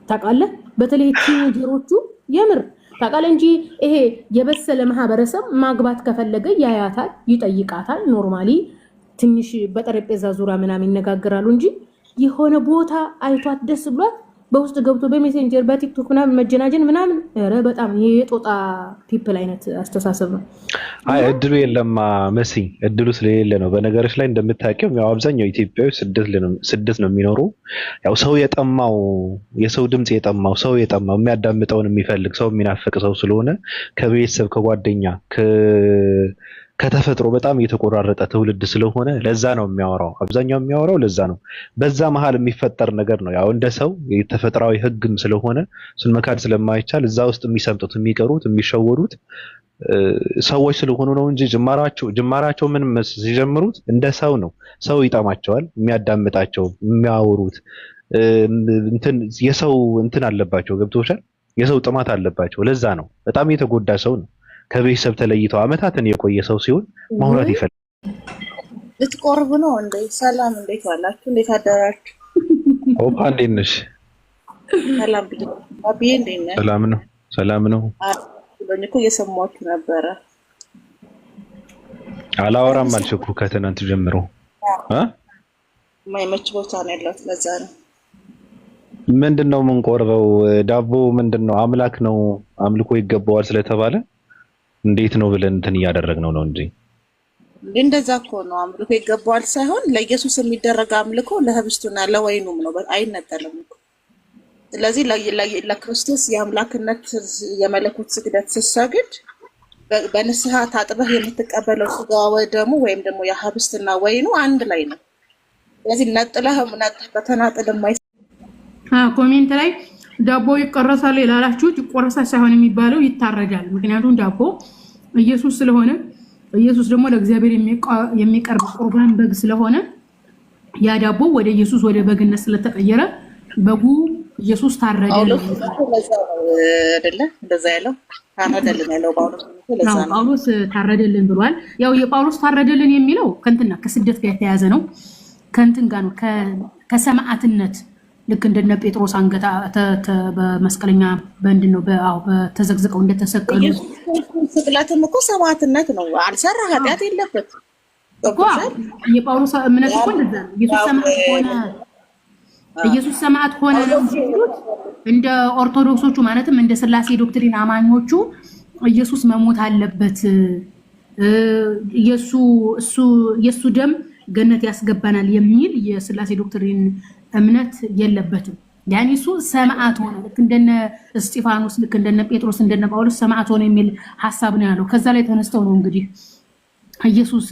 ታውቃለህ? በተለይ ቲኔጀሮቹ የምር ታውቃለህ እንጂ ይሄ የበሰለ ማህበረሰብ ማግባት ከፈለገ ያያታል፣ ይጠይቃታል። ኖርማሊ ትንሽ በጠረጴዛ ዙሪያ ምናምን ይነጋገራሉ እንጂ የሆነ ቦታ አይቷት ደስ ብሏት በውስጥ ገብቶ በሜሴንጀር በቲክቶክ ምናምን መጀናጀን ምናምን ኧረ በጣም ይሄ የጦጣ ፒፕል አይነት አስተሳሰብ ነው። አይ እድሉ የለማ መሲ እድሉ ስለሌለ ነው። በነገሮች ላይ እንደምታውቂው ያው አብዛኛው ኢትዮጵያዊ ስደት ነው የሚኖሩ። ያው ሰው የጠማው የሰው ድምጽ የጠማው ሰው የጠማው የሚያዳምጠውን የሚፈልግ ሰው የሚናፍቅ ሰው ስለሆነ ከቤተሰብ ከጓደኛ ከተፈጥሮ በጣም እየተቆራረጠ ትውልድ ስለሆነ ለዛ ነው የሚያወራው። አብዛኛው የሚያወራው ለዛ ነው። በዛ መሃል የሚፈጠር ነገር ነው። ያው እንደ ሰው የተፈጥሯዊ ህግም ስለሆነ እሱን መካድ ስለማይቻል እዛ ውስጥ የሚሰምጡት የሚቀሩት የሚሸወዱት ሰዎች ስለሆኑ ነው እንጂ ጅማራቸው ምን ሲጀምሩት እንደ ሰው ነው። ሰው ይጠማቸዋል፣ የሚያዳምጣቸው የሚያወሩት የሰው እንትን አለባቸው። ገብቶሻል? የሰው ጥማት አለባቸው። ለዛ ነው በጣም የተጎዳ ሰው ነው። ከቤተሰብ ተለይተው አመታትን የቆየ ሰው ሲሆን ማውራት ይፈልጋል። ልትቆርብ ነው እንዴ? ሰላም፣ እንዴት ዋላችሁ? እንዴት አደራችሁ? ኦፓ እንዴት ነሽ? ሰላም ብዬ አብዬ እንዴት ነሽ? ሰላም ነው። ብሎኝ እኮ እየሰማችሁ ነበረ። አላወራም አልሽ እኮ ከትናንት ጀምሮ የማይመች ቦታ ነው ያለሁት። ለዛ ነው። ምንድነው የምንቆርበው? ዳቦ ምንድነው? አምላክ ነው አምልኮ ይገባዋል ስለተባለ እንዴት ነው ብለን እንትን እያደረግነው ነው እንጂ እንደዛ እኮ ነው። አምልኮ ይገባዋል ሳይሆን ለኢየሱስ የሚደረግ አምልኮ ለህብስቱና ለወይኑም ነው፣ አይነጠልም። ስለዚህ ለክርስቶስ የአምላክነት የመለኮት ስግደት ስትሰግድ በንስሐ ታጥበህ የምትቀበለው ስጋ ወደሙ ወይም ደግሞ የህብስትና ወይኑ አንድ ላይ ነው። ስለዚህ ነጥለህ በተናጥል ኮሜንት ላይ ዳቦ ይቆረሳል ይላላችሁት። ይቆረሳል ሳይሆን የሚባለው ይታረዳል። ምክንያቱም ዳቦ ኢየሱስ ስለሆነ ኢየሱስ ደግሞ ለእግዚአብሔር የሚቀርብ ቁርባን በግ ስለሆነ ያ ዳቦ ወደ ኢየሱስ ወደ በግነት ስለተቀየረ በጉ ኢየሱስ ታረደ አይደለ? እንደዛ ያለው ታረደልን ያለው ጳውሎስ ታረደልን ብሏል። ያው የጳውሎስ ታረደልን የሚለው ከእንትና ከስደት ጋር የተያዘ ነው። ከእንትን ጋር ነው ከሰማዕትነት ልክ እንደነ ጴጥሮስ አንገታ በመስቀለኛ በእንድን ነው በተዘግዝቀው እንደተሰቀሉ ስቅለትም እኮ ሰማዕትነት ነው። አልሰራ ኃጢአት የለበት እኮ የጳውሎስ እምነት እኮ እንደዛ ነው። ኢየሱስ ሰማዕት ሆነ ነው እንደ ኦርቶዶክሶቹ ማለትም እንደ ስላሴ ዶክትሪን አማኞቹ ኢየሱስ መሞት አለበት፣ የሱ ደም ገነት ያስገባናል የሚል የስላሴ ዶክትሪን እምነት የለበትም። ያኔ እሱ ሰማዕት ሆነ ልክ እንደነ እስጢፋኖስ ልክ እንደነ ጴጥሮስ እንደነ ጳውሎስ ሰማዕት ሆነ የሚል ሐሳብ ነው ያለው። ከዛ ላይ ተነስተው ነው እንግዲህ ኢየሱስ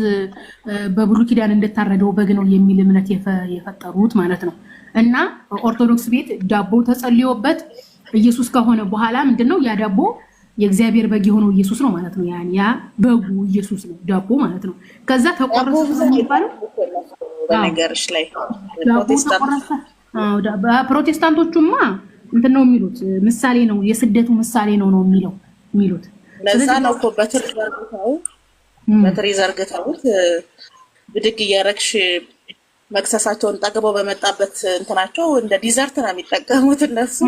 በብሉይ ኪዳን እንደታረደው በግ ነው የሚል እምነት የፈጠሩት ማለት ነው። እና ኦርቶዶክስ ቤት ዳቦ ተጸልዮበት ኢየሱስ ከሆነ በኋላ ምንድነው ያ ዳቦ የእግዚአብሔር በግ የሆነው ኢየሱስ ነው ማለት ነው። ያ በጉ ኢየሱስ ነው ዳቦ ማለት ነው። ከዛ ተቆረሰ የሚባለው በነገርሽ ላይ ፕሮቴስታንቶቹማ እንትን ነው የሚሉት ምሳሌ ነው የስደቱ ምሳሌ ነው የሚሉት። ለዛ ነው እኮ በትሪ ዘርግተውት ብድግ እያረግሽ መክሰሳቸውን ጠግበው በመጣበት እንትናቸው እንደ ዲዘርት ነው የሚጠቀሙት እነሱ።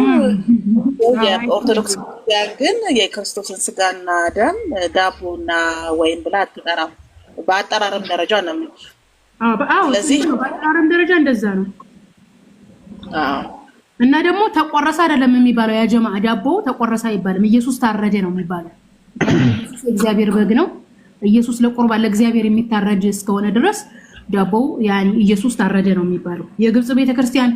የኦርቶዶክስ ክርስቲያን ግን የክርስቶስን ስጋና ደም ዳቦና ወይን ብላ አትጠራም። በአጠራረም ደረጃ ነው የሚሉት። ስለዚህ በአጠራረም ደረጃ እንደዛ ነው። እና ደግሞ ተቆረሰ አይደለም የሚባለው ያ ጀማዓ ዳቦ ተቆረሰ አይባልም። ኢየሱስ ታረደ ነው የሚባለው። ኢየሱስ የእግዚአብሔር በግ ነው። ኢየሱስ ለቁርባን ለእግዚአብሔር የሚታረድ እስከሆነ ድረስ ዳቦው ያን ኢየሱስ ታረደ ነው የሚባለው። የግብጽ ቤተክርስቲያን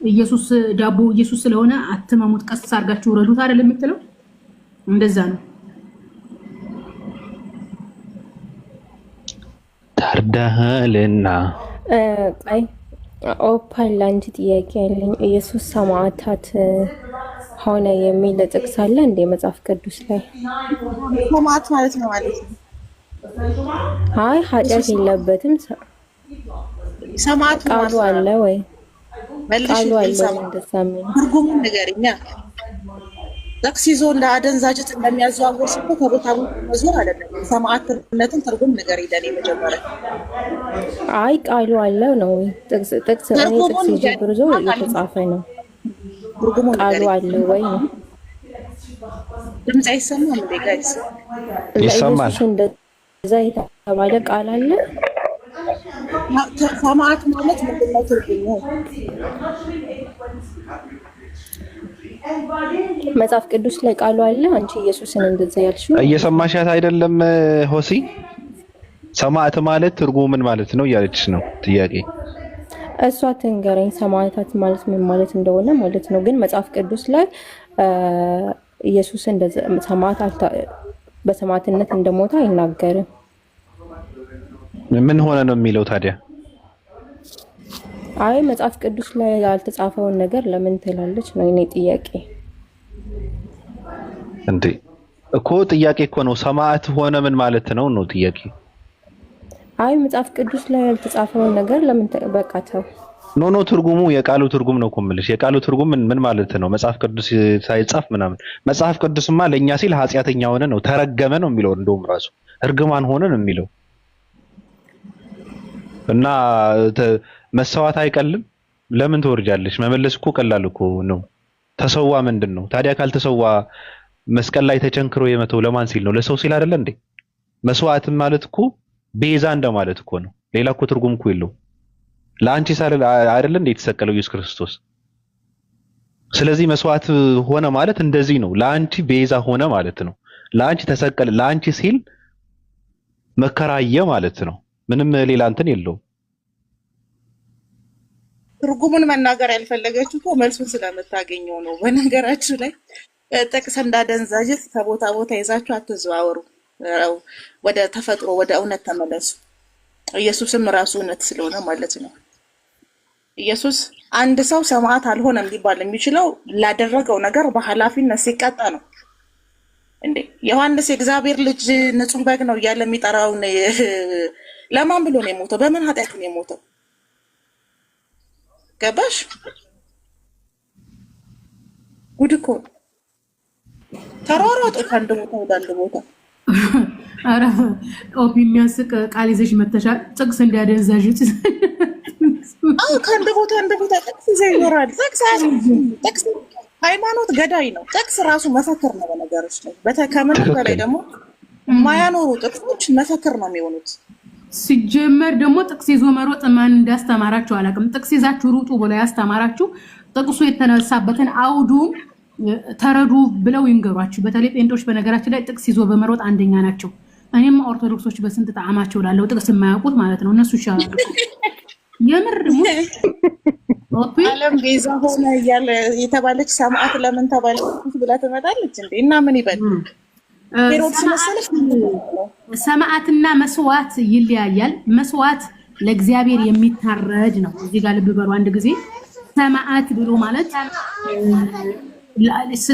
ኢየሱስ ዳቦ ኢየሱስ ስለሆነ አትመሙት ቀስ አድርጋችሁ ረዱት አይደለም የምትለው እንደዛ ነው። ታርዳህልና አይ ኦፓል ላንቺ ጥያቄ ያለኝ ኢየሱስ ሰማዕታት ሆነ የሚል ጥቅስ አለ እንደ መጽሐፍ ቅዱስ ላይ? ሰማዕት ማለት ነው ማለት ነው። አይ ኃጢአት የለበትም ሰማዕት ቃሉ አለ ወይ? ቃሉ አለ እንደሳሚ ትርጉሙን ንገሪኛ። ጥቅስ ይዞ እንደ አደንዛዥ እንደሚያዘዋውር ሰው ከቦታ ቦታ መዞር አይደለም። ሰማዕትነትን ትርጉም ንገሪ ለኔ መጀመሪያ። አይ ቃሉ አለ ነው ጥቅስ ይዤ ብርዞ የተጻፈ ነው። ቃሉ አለ ወይ ነው? ድምጽ አይሰማም እንዴ ጋይስ? ይሰማል። እንደዛ የተባለ ቃል አለ? ሰማዕት ማለት ምንድን ነው ትርጉሙ? መጽሐፍ ቅዱስ ላይ ቃሉ አለ? አንቺ ኢየሱስን እንደዛ ያልሽው እየሰማሻት አይደለም ሆሲ? ሰማዕት ማለት ትርጉሙ ምን ማለት ነው እያለችሽ ነው ጥያቄ። እሷ ትንገረኝ ሰማዕታት ማለት ምን ማለት እንደሆነ ማለት ነው። ግን መጽሐፍ ቅዱስ ላይ ኢየሱስ እንደዛ ሰማዕት በሰማዕትነት እንደሞተ አይናገርም። ምን ሆነ ነው የሚለው ታዲያ? አይ መጽሐፍ ቅዱስ ላይ ያልተጻፈውን ነገር ለምን ትላለች ነው የኔ ጥያቄ። እንዴ እኮ ጥያቄ እኮ ነው። ሰማዕት ሆነ ምን ማለት ነው ነው ጥያቄ። አይ መጽሐፍ ቅዱስ ላይ ያልተጻፈውን ነገር ለምን በቃተው? ኖ ትርጉሙ የቃሉ ትርጉም ነው እኮ የምልሽ። የቃሉ ትርጉም ምን ማለት ነው? መጽሐፍ ቅዱስ ሳይጻፍ ምናምን። መጽሐፍ ቅዱስማ ለኛ ሲል ኃጢአተኛ ሆነ ነው ተረገመ ነው የሚለው። እንደውም ራሱ እርግማን ሆነ ነው የሚለው። እና መሰዋት አይቀልም። ለምን ትወርጃለሽ? መመለስ እኮ ቀላል እኮ ነው። ተሰዋ ምንድን ነው ታዲያ? ካልተሰዋ መስቀል ላይ ተቸንክሮ የመተው ለማን ሲል ነው? ለሰው ሲል አይደለ እንዴ? መስዋዕት ማለት እኮ ቤዛ እንደማለት እኮ ነው። ሌላ እኮ ትርጉም እኮ የለው። ለአንቺ ሳለ አይደለ እንዴ የተሰቀለው ኢየሱስ ክርስቶስ? ስለዚህ መስዋዕት ሆነ ማለት እንደዚህ ነው። ለአንቺ ቤዛ ሆነ ማለት ነው። ለአንቺ ተሰቀለ፣ ለአንቺ ሲል መከራየ ማለት ነው። ምንም ሌላ እንትን የለውም። ትርጉሙን መናገር ያልፈለገችው እኮ መልሱን ስለምታገኘው ነው። በነገራችሁ ላይ ጥቅስ እንዳደንዛዥ ከቦታ ቦታ ይዛችሁ አትዘዋወሩ። ወደ ተፈጥሮ ወደ እውነት ተመለሱ። ኢየሱስም ራሱ እውነት ስለሆነ ማለት ነው። ኢየሱስ አንድ ሰው ሰማዕት አልሆነም ሊባል የሚችለው ላደረገው ነገር በኃላፊነት ሲቀጣ ነው እንዴ። ዮሐንስ የእግዚአብሔር ልጅ ንጹህ በግ ነው እያለ የሚጠራውን ለማን ብሎ ነው የሞተው? በምን ኃጢአት ነው የሞተው? ገባሽ? ጉድ እኮ ተሯሯጡ ከአንድ ቦታ ወደ አንድ ቦታ። ኧረ ኦፒ የሚያስቅ ቃል ይዘሽ መተሻል። ጥቅስ እንዳደንዛዥ ከአንድ ቦታ አንድ ቦታ ጥቅስ ይዘው ይኖራል። ጥቅስ ሃይማኖት ገዳይ ነው። ጥቅስ ራሱ መፈክር ነው። በነገሮች ላይ ከምንም በላይ ደግሞ የማያኖሩ ጥቅሶች መፈክር ነው የሚሆኑት። ሲጀመር ደግሞ ጥቅስ ይዞ መሮጥ ማን እንዳስተማራችሁ አላውቅም። ጥቅስ ይዛችሁ ሩጡ ብሎ ያስተማራችሁ ጥቅሱ የተነሳበትን አውዱን ተረዱ ብለው ይንገሯችሁ። በተለይ ጴንጦች በነገራችን ላይ ጥቅስ ይዞ በመሮጥ አንደኛ ናቸው። እኔም ኦርቶዶክሶች በስንት ጣዕማቸው ላለው ጥቅስ የማያውቁት ማለት ነው። እነሱ ይሻላሉ። የምር ዓለም ቤዛ ሆነ እያለ የተባለች ሰማዕት ለምን ተባለች ብላ ትመጣለች እንዴ? እና ምን ይበል? ሰማዕትና መስዋዕት ይለያያል። መስዋዕት ለእግዚአብሔር የሚታረድ ነው። እዚህ ጋር ልብ በሉ አንድ ጊዜ። ሰማዕት ብሎ ማለት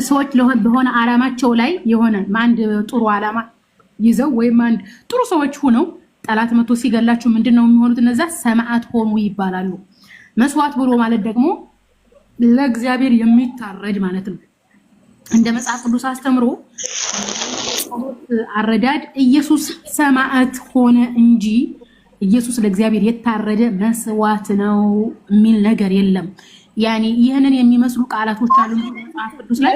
ሰዎች በሆነ ዓላማቸው ላይ የሆነ አንድ ጥሩ ዓላማ ይዘው ወይም አንድ ጥሩ ሰዎች ሆነው ጠላት መጥቶ ሲገላቸው ምንድነው የሚሆኑት? እነዛ ሰማዕት ሆኑ ይባላሉ። መስዋዕት ብሎ ማለት ደግሞ ለእግዚአብሔር የሚታረድ ማለት ነው። እንደ መጽሐፍ ቅዱስ አስተምሮ አረዳድ ኢየሱስ ሰማዕት ሆነ እንጂ ኢየሱስ ለእግዚአብሔር የታረደ መስዋዕት ነው የሚል ነገር የለም። ያኒ ይሄንን የሚመስሉ ቃላቶች አሉ መጽሐፍ ቅዱስ ላይ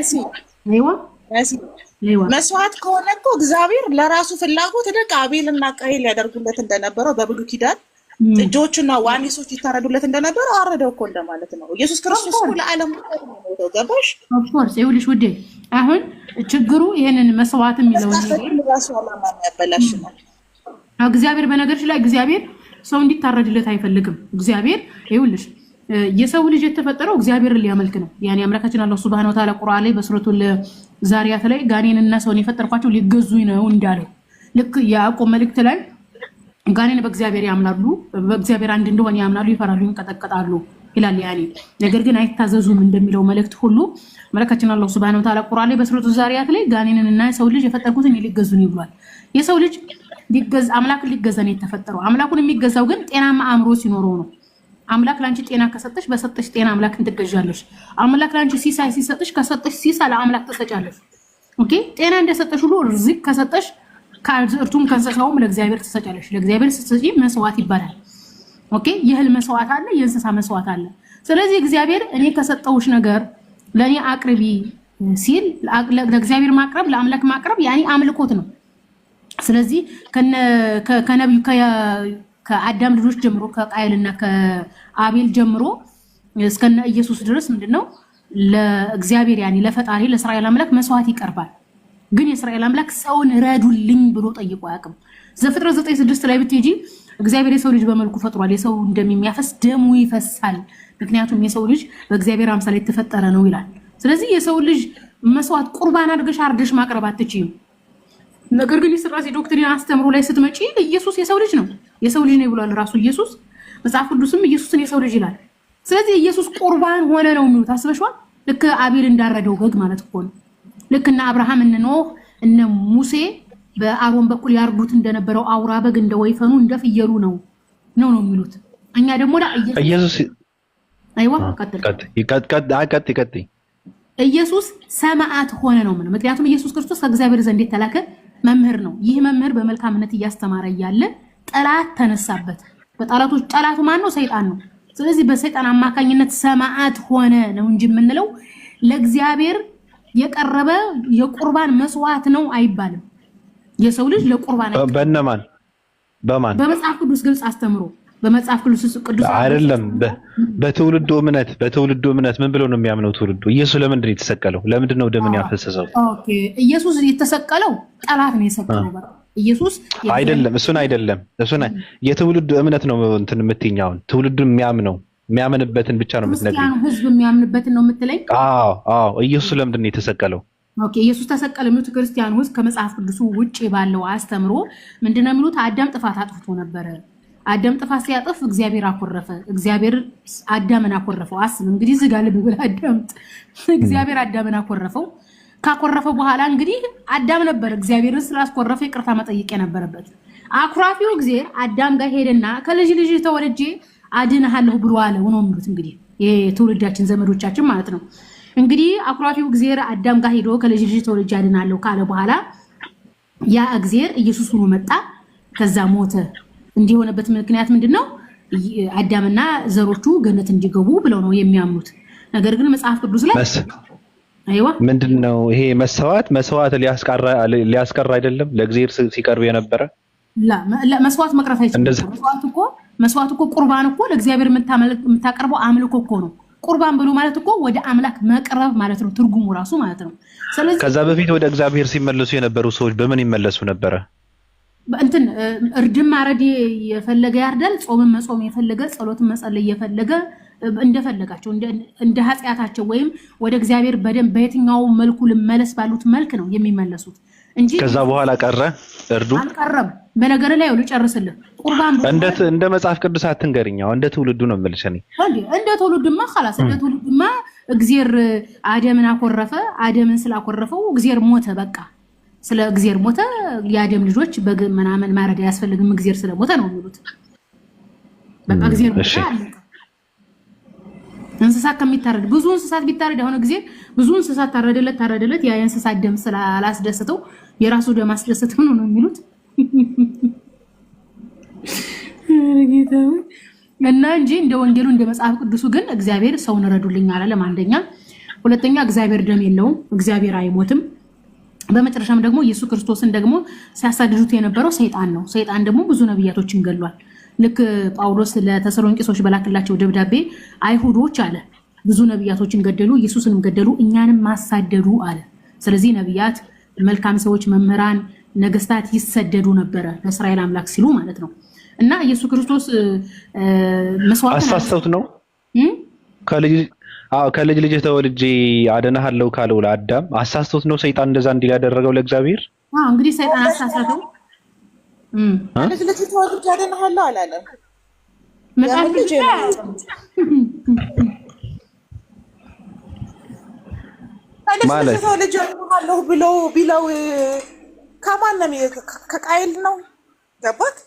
መስዋዕት ከሆነ እኮ እግዚአብሔር ለራሱ ፍላጎት ደግ አቤልና ቃየል ያደርጉለት እንደነበረው በብሉይ ኪዳን ጥጆችና ዋኒሶች ይታረዱለት እንደነበረው አረደው እኮ እንደማለት ነው። ኢየሱስ ክርስቶስ እኮ ለዓለም ነው ገባሽ? ኦፍ ኮርስ ይኸውልሽ ውዴ፣ አሁን ችግሩ ይሄንን መስዋዕት የሚለው ራሱ ዓላማ ያበላሽ ነው። እግዚአብሔር በነገርሽ ላይ እግዚአብሔር ሰው እንዲታረድለት አይፈልግም። እግዚአብሔር ይኸውልሽ የሰው ልጅ የተፈጠረው እግዚአብሔርን ሊያመልክ ነው። ያኔ አምላካችን አላህ ሱብሃነሁ ወተዓላ ቁርአን ላይ በሱረቱል ዛሪያት ላይ ጋኔንና ሰውን የፈጠርኳቸው ሊገዙኝ ነው እንዳለው ልክ ያዕቆብ መልእክት ላይ ጋኔን በእግዚአብሔር ያምናሉ፣ በእግዚአብሔር አንድ እንደሆነ ያምናሉ፣ ይፈራሉ፣ ይንቀጠቀጣሉ ይላል። ያኔ ነገር ግን አይታዘዙም እንደሚለው መልእክት ሁሉ አምላካችን አላህ ሱብሃነሁ ወተዓላ ቁርአን ላይ በሱረቱል ዛሪያት ላይ ጋኔንና ሰው ልጅ የፈጠርኩት እኔ ሊገዙኝ ይብሏል። የሰው ልጅ ሊገዛ አምላክን ሊገዛ ነው የተፈጠረው። አምላኩን የሚገዛው ግን ጤናማ አእምሮ ሲኖረው ነው። አምላክ ላንቺ ጤና ከሰጠሽ በሰጠሽ ጤና አምላክን ትገዣለሽ። አምላክ ላንቺ ሲሳይ ሲሰጥሽ ከሰጠሽ ሲሳይ ለአምላክ ትሰጫለሽ። ኦኬ ጤና እንደሰጠሽ ሁሉ ርዝቅ ከሰጠሽ ከእርቱም ከንሰሳውም ለእግዚአብሔር ትሰጫለሽ። ለእግዚአብሔር ስትሰጪ መስዋዕት ይባላል። ኦኬ የእህል መስዋዕት አለ፣ የእንስሳ መስዋዕት አለ። ስለዚህ እግዚአብሔር እኔ ከሰጠውሽ ነገር ለኔ አቅርቢ ሲል ለእግዚአብሔር ማቅረብ ለአምላክ ማቅረብ ያኔ አምልኮት ነው። ስለዚህ ከነብዩ ከአዳም ልጆች ጀምሮ ከቃየልና ከአቤል ጀምሮ እስከነ ኢየሱስ ድረስ ምንድነው ለእግዚአብሔር ያኔ ለፈጣሪ ለእስራኤል አምላክ መስዋዕት ይቀርባል። ግን የእስራኤል አምላክ ሰውን ረዱልኝ ብሎ ጠይቆ አያውቅም። ዘፍጥረት 9:6 ላይ ብትሄጂ እግዚአብሔር የሰው ልጅ በመልኩ ፈጥሯል፣ የሰው እንደሚያፈስ ደሙ ይፈሳል፣ ምክንያቱም የሰው ልጅ በእግዚአብሔር አምሳል የተፈጠረ ነው ይላል። ስለዚህ የሰው ልጅ መስዋዕት ቁርባን አድርገሽ አርደሽ ማቅረብ አትችይም። ነገር ግን የሥላሴ ዶክትሪን አስተምሮ ላይ ስትመጪ ኢየሱስ የሰው ልጅ ነው፣ የሰው ልጅ ነው ብሏል ራሱ ኢየሱስ። መጽሐፍ ቅዱስም ኢየሱስን የሰው ልጅ ይላል። ስለዚህ ኢየሱስ ቁርባን ሆነ ነው የሚሉት። አስበሽዋል? ልክ አቤል እንዳረደው በግ ማለት እኮ ነው። ልክ እነ አብርሃም እነ ኖህ እነ ሙሴ በአሮን በኩል ያርዱት እንደነበረው አውራ በግ እንደ ወይፈኑ እንደ ፍየሉ ነው የሚሉት። እኛ ደግሞ ኢየሱስ አይዋ ቀጥል ኢየሱስ ሰማዕት ሆነ ነው ማለት። ምክንያቱም ኢየሱስ ክርስቶስ ከእግዚአብሔር ዘንድ የተላከ መምህር ነው። ይህ መምህር በመልካምነት እያስተማረ እያለ ጠላት ተነሳበት። ጠላቱ ማን ነው? ሰይጣን ነው። ስለዚህ በሰይጣን አማካኝነት ሰማዕት ሆነ ነው እንጂ የምንለው ለእግዚአብሔር የቀረበ የቁርባን መስዋዕት ነው አይባልም። የሰው ልጅ ለቁርባን በማን በመጽሐፍ ቅዱስ ግልጽ አስተምሮ በመጽሐፍ ቅዱስ አይደለም። በትውልዱ እምነት ምን ብሎ ነው የሚያምነው ትውልዱ? ኢየሱስ ለምንድን ነው የተሰቀለው? ለምንድን ነው ደምን ያፈሰሰው? ኦኬ ኢየሱስ የተሰቀለው ጠላት ነው የሰቀለው። ኢየሱስ አይደለም፣ እሱን አይደለም። የትውልዱ እምነት ነው እንትን የምትይኛውን ትውልዱ የሚያምንበትን ብቻ ነው የምትነግሪኝ። ክርስቲያኑ ህዝብ የሚያምንበትን ነው የምትለኝ? አዎ። ኢየሱስ ለምንድን ነው የተሰቀለው? ኦኬ ኢየሱስ ተሰቀለ የሚሉት ክርስቲያኑ ህዝብ ከመጽሐፍ ቅዱስ ውጪ ባለው አስተምሮ ምንድነው የሚሉት? አዳም ጥፋት አጥፍቶ ነበረ። አዳም ጥፋት ሲያጠፍ እግዚአብሔር አኮረፈ። እግዚአብሔር አዳምን አኮረፈው። አስብ እንግዲህ ዝጋ ልብ ብለህ አዳምጥ። እግዚአብሔር አዳምን አኮረፈው። ካኮረፈው በኋላ እንግዲህ አዳም ነበር እግዚአብሔርን ስላስኮረፈ ይቅርታ መጠየቅ የነበረበት። አኩራፊው እግዚአብሔር አዳም ጋር ሄደና ከልጅ ተወልጄ አድንሃለሁ ብሎ አለው ነው የሚሉት። እንግዲህ የትውልዳችን ዘመዶቻችን ማለት ነው። እንግዲህ አኩራፊው እግዚአብሔር አዳም ጋር ሄዶ ከልጅ ተወልጄ አድንሃለሁ ካለ በኋላ ያ እግዚአብሔር ኢየሱስ ሆኖ መጣ። ከዛ ሞተ። እንዲሆነበት ምክንያት ምንድነው? አዳምና ዘሮቹ ገነት እንዲገቡ ብለው ነው የሚያምኑት። ነገር ግን መጽሐፍ ቅዱስ ላይ አይዋ ምንድነው ይሄ መስዋዕት ሊያስቀር አይደለም ለእግዚአብሔር ሲቀርብ የነበረ መስዋዕት መቅረት አይችልም። መስዋዕት እኮ ቁርባን እኮ ለእግዚአብሔር የምታቀርበው አምልኮ እኮ ነው። ቁርባን ብሎ ማለት እኮ ወደ አምላክ መቅረብ ማለት ነው ትርጉሙ ራሱ ማለት ነው። ስለዚህ ከዛ በፊት ወደ እግዚአብሔር ሲመለሱ የነበሩ ሰዎች በምን ይመለሱ ነበረ? እንትን እርድም ማረድ የፈለገ ያርዳል፣ ጾምን መጾም የፈለገ ጸሎትን መጸለይ የፈለገ እንደፈለጋቸው እንደ ኃጢአታቸው ወይም ወደ እግዚአብሔር በደንብ በየትኛው መልኩ ልመለስ ባሉት መልክ ነው የሚመለሱት እንጂ ከዛ በኋላ ቀረ እርዱ አልቀረም። በነገር ላይ ሁሉ ጨርስልህ ቁርባን እንደ መጽሐፍ ቅዱስ አትንገሪኛው እንደ ትውልዱ ነው የምልሽ እኔ እንደ ትውልድማ خلاص እንደ ትውልድማ እግዚአብሔር አደምን አኮረፈ አደምን ስላኮረፈው እግዚአብሔር ሞተ በቃ ስለ እግዚአብሔር ሞተ የአደም ልጆች በግ ምናምን ማረድ ያስፈልግም እግዚአብሔር ስለሞተ ነው የሚሉት በቃ እግዚአብሔር ሞተ አለቀ እንስሳ ከሚታረድ ብዙ እንስሳት ቢታረድ አሁን እግዚአብሔር ብዙ እንስሳት ታረደለት ያ የእንስሳት ደም ስላላስደሰተው የራሱ ደም አስደሰተው ነው የሚሉት ጌታው እና እንጂ እንደ ወንጌሉ እንደ መጽሐፍ ቅዱሱ ግን እግዚአብሔር ሰውን ረዱልኝ አላለም አንደኛ ሁለተኛ እግዚአብሔር ደም የለውም እግዚአብሔር አይሞትም በመጨረሻም ደግሞ ኢየሱስ ክርስቶስን ደግሞ ሲያሳድዱት የነበረው ሰይጣን ነው ሰይጣን ደግሞ ብዙ ነብያቶችን ገድሏል ልክ ጳውሎስ ለተሰሎንቄሶች በላክላቸው ደብዳቤ አይሁዶች አለ ብዙ ነብያቶችን ገደሉ ኢየሱስንም ገደሉ እኛንም ማሳደዱ አለ ስለዚህ ነብያት መልካም ሰዎች መምህራን ነገስታት ይሰደዱ ነበር ለእስራኤል አምላክ ሲሉ ማለት ነው እና ኢየሱስ ክርስቶስ መስዋዕት አሳስተውት ነው ከልጅ ልጅ ተወልጄ አደናሃለሁ ካለው ለአዳም አሳስተውት ነው ሰይጣን እንደዛ እንዲል ያደረገው ለእግዚአብሔር እንግዲህ ሰይጣን አሳሳተው ልጅ ልጅ ተወልጄ አደናሃለሁ አላለም መጽሐፍ ልጅ ማለት ልጅ አደናሃለሁ ብለው ከማን ነው ከቃይል ነው ገባት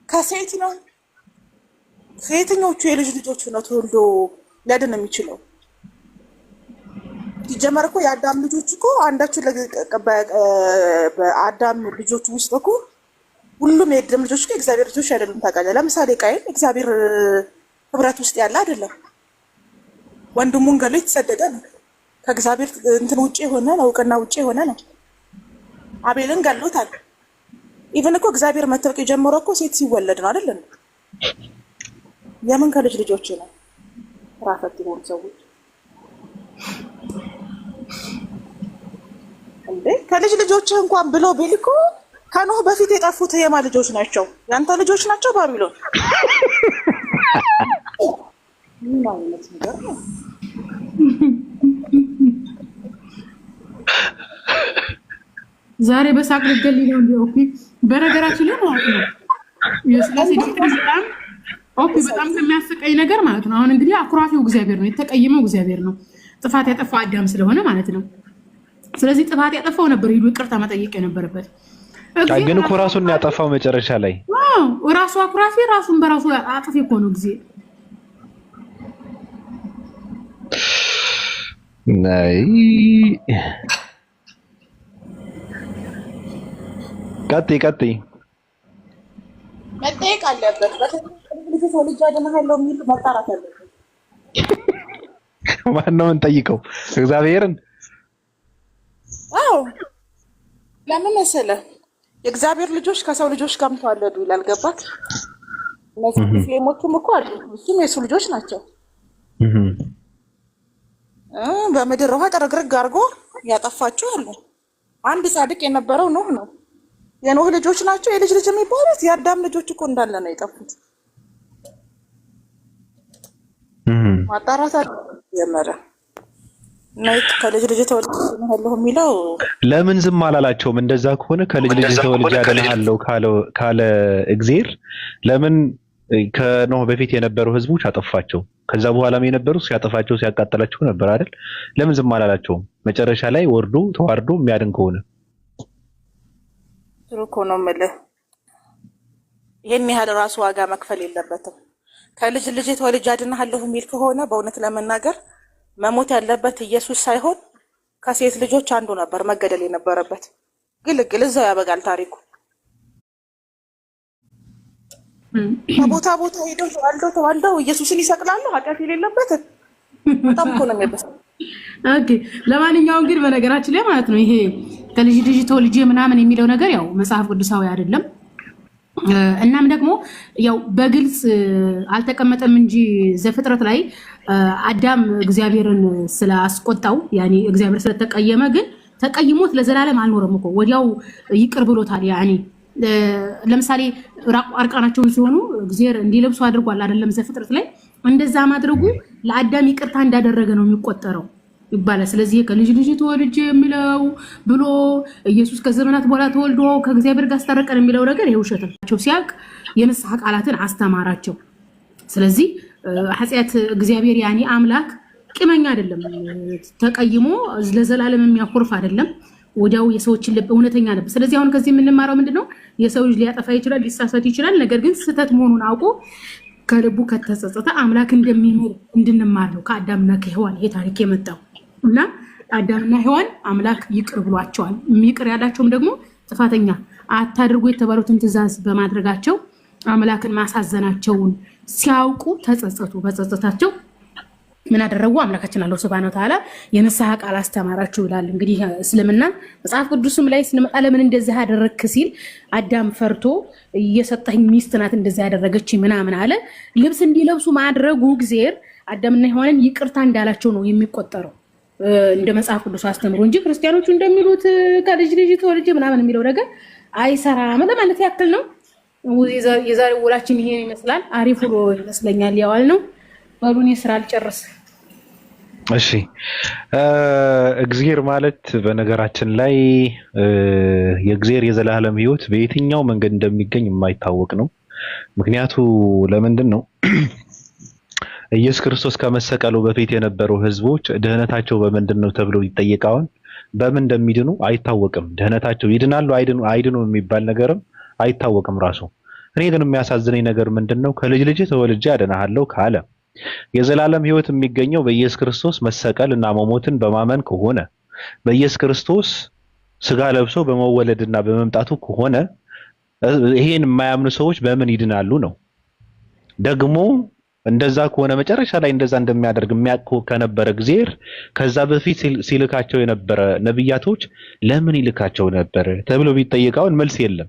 ከሴት ነው ከየትኞቹ የልጅ ልጆች ነው ተወልዶ ሊያድን የሚችለው ሲጀመር እኮ የአዳም ልጆች እኮ አንዳቸው በአዳም ልጆች ውስጥ እኮ ሁሉም የአዳም ልጆች እኮ እግዚአብሔር ልጆች አይደሉም ታውቃለህ ለምሳሌ ቃይል እግዚአብሔር ህብረት ውስጥ ያለ አይደለም ወንድሙን ገሎ የተሰደደ ነው ከእግዚአብሔር እንትን ውጪ ሆነ ነው እውቅና ውጪ ሆነ ነው አቤልን ገሎታል ኢቭን እኮ እግዚአብሔር መተበቅ የጀመረው እኮ ሴት ሲወለድ ነው አይደል የምን ከልጅ ልጆች ነው ራፈት ይሆን ሰዎች እንዴ ከልጅ ልጆች እንኳን ብሎ ቢልኩ ከኖህ በፊት የጠፉት የማ ልጆች ናቸው ያንተ ልጆች ናቸው ባቢሎን ምን ማለት ነገር ነው ዛሬ በሳቅ ልገል ነው ኦኬ በነገራችን ላይ ማለት ነው የስላሴ በጣም ኦኬ በጣም ከሚያስቀኝ ነገር ማለት ነው አሁን እንግዲህ አኩራፊው እግዚአብሔር ነው የተቀየመው እግዚአብሔር ነው ጥፋት ያጠፋው አዳም ስለሆነ ማለት ነው ስለዚህ ጥፋት ያጠፋው ነበር ሄዶ ይቅርታ መጠየቅ የነበረበት ግን እኮ ራሱን ያጠፋው መጨረሻ ላይ ራሱ አኩራፊ ራሱን በራሱ አጥፊ እኮ ነው ጊዜ ናይ ቀጥይ መጠየቅ አለበት በልጅ ልጅ አደናሃለሁ የሚል መጣራት አለበት ማነው እንጠይቀው እግዚአብሔርን ለምን መሰለህ የእግዚአብሔር ልጆች ከሰው ልጆች ጋር ተዋለዱ ይላል ገባክ እነዚህ ፍሌሞቹም እኮ አሉ እሱም የሱ ልጆች ናቸው በምድር ውሃ ጠረግረግ አድርጎ ያጠፋቸው አሉ አንድ ጻድቅ የነበረው ኖህ ነው የኖህ ልጆች ናቸው የልጅ ልጅ የሚባሉት የአዳም ልጆች እኮ እንዳለ ነው የጠፉት ማጣራት የመረ ናይት ከልጅ ልጅ ተወልጄ የሚለው ለምን ዝም አላላቸውም እንደዛ ከሆነ ከልጅ ልጅ ተወልጄ አደናሃለሁ ካለ እግዚአብሔር ለምን ከኖህ በፊት የነበሩ ህዝቦች አጠፋቸው ከዛ በኋላም የነበሩ ሲያጠፋቸው ሲያቃጠላቸው ነበር አይደል ለምን ዝም አላላቸውም መጨረሻ ላይ ወርዶ ተዋርዶ የሚያድን ከሆነ ትሩኮ ነው ማለት ይሄን ያህል ራሱ ዋጋ መክፈል የለበትም ከልጅ ልጅ ተወልጄ አድናለሁ የሚል ከሆነ በእውነት ለመናገር መሞት ያለበት ኢየሱስ ሳይሆን ከሴት ልጆች አንዱ ነበር መገደል የነበረበት ግልግል እዛው ያበቃል ታሪኩ ቦታ ሄደው ተዋልደው ኢየሱስን ይሰቅላሉ ኃጢአት የሌለበት በጣም እኮ ነው የሚያበሳው ኦኬ ለማንኛውም ግን በነገራችን ላይ ማለት ነው ይሄ ከልጅ ልጅ ተወልጄ ምናምን የሚለው ነገር ያው መጽሐፍ ቅዱሳዊ አይደለም እናም ደግሞ ያው በግልጽ አልተቀመጠም እንጂ ዘፍጥረት ላይ አዳም እግዚአብሔርን ስላስቆጣው ያኒ እግዚአብሔር ስለተቀየመ ግን ተቀይሞት ለዘላለም አልኖረም እኮ ወዲያው ይቅር ብሎታል ያኒ ለምሳሌ አርቃናቸውን ሲሆኑ እግዚአብሔር እንዲለብሱ አድርጓል አይደለም ዘፍጥረት ላይ እንደዛ ማድረጉ ለአዳም ይቅርታ እንዳደረገ ነው የሚቆጠረው ይባላል። ስለዚህ ከልጅ ልጅ ተወልጄ የሚለው ብሎ ኢየሱስ ከዘመናት በኋላ ተወልዶ ከእግዚአብሔር ጋር አስታረቀን የሚለው ነገር የውሸት ነው። ሲያልቅ የንስሐ ቃላትን አስተማራቸው። ስለዚህ ኃጢአት እግዚአብሔር ያኔ አምላክ ቂመኛ አይደለም፣ ተቀይሞ ለዘላለም የሚያኮርፍ አይደለም። ወዲያው የሰዎችን ልብ እውነተኛ ልብ። ስለዚህ አሁን ከዚህ የምንማረው ምንድነው? የሰው ልጅ ሊያጠፋ ይችላል፣ ሊሳሳት ይችላል። ነገር ግን ስህተት መሆኑን አውቆ ከልቡ ከተጸጸተ አምላክ እንደሚምር እንድንማር ነው ከአዳምና ከሔዋን ይሄ ታሪክ የመጣው እና አዳምና ሔዋን አምላክ ይቅር ብሏቸዋል። ይቅር ያላቸውም ደግሞ ጥፋተኛ አታድርጉ የተባሉትን ትእዛዝ በማድረጋቸው አምላክን ማሳዘናቸውን ሲያውቁ ተጸጸቱ። በጸጸታቸው ምን አደረጉ? አምላካችን አላህ ሱብሃነሁ ወተዓላ የንስሐ ቃል አስተማራቸው ይላል። እንግዲህ እስልምና መጽሐፍ ቅዱስም ላይ ስንመጣ ለምን እንደዚህ አደረግክ ሲል አዳም ፈርቶ እየሰጠኝ ሚስት ናት እንደዚህ ያደረገች ምናምን አለ። ልብስ እንዲለብሱ ማድረጉ እግዚአብሔር አዳምና ሔዋንን ይቅርታ እንዳላቸው ነው የሚቆጠረው እንደ መጽሐፍ ቅዱስ አስተምሮ እንጂ ክርስቲያኖቹ እንደሚሉት ከልጅ ልጅ ተወልጄ ምናምን የሚለው ነገር አይሰራም ለማለት ያክል ነው። የዛሬ ውላችን ይሄን ይመስላል። አሪፍ ውሎ ይመስለኛል ያዋል ነው። ባሉን የስራ አልጨርስ። እሺ እግዚአብሔር ማለት በነገራችን ላይ የእግዚአብሔር የዘላለም ሕይወት በየትኛው መንገድ እንደሚገኝ የማይታወቅ ነው። ምክንያቱ ለምንድን ነው? ኢየሱስ ክርስቶስ ከመሰቀሉ በፊት የነበሩ ህዝቦች ድህነታቸው በምንድን ነው ተብሎ ይጠየቃል። በምን እንደሚድኑ አይታወቅም። ድህነታቸው ይድናሉ አይድኑ የሚባል ነገርም አይታወቅም ራሱ። እኔ ግን የሚያሳዝነኝ ነገር ምንድነው? ከልጅ ልጅ ተወልጄ አድናለሁ ካለ የዘላለም ሕይወት የሚገኘው በኢየሱስ ክርስቶስ መሰቀል እና መሞትን በማመን ከሆነ በኢየሱስ ክርስቶስ ስጋ ለብሶ በመወለድና በመምጣቱ ከሆነ ይሄን የማያምኑ ሰዎች በምን ይድናሉ ነው? ደግሞ እንደዛ ከሆነ መጨረሻ ላይ እንደዛ እንደሚያደርግ የሚያውቁ ከነበረ እግዚአብሔር ከዛ በፊት ሲልካቸው የነበረ ነብያቶች ለምን ይልካቸው ነበር ተብሎ ቢጠየቃውን መልስ የለም።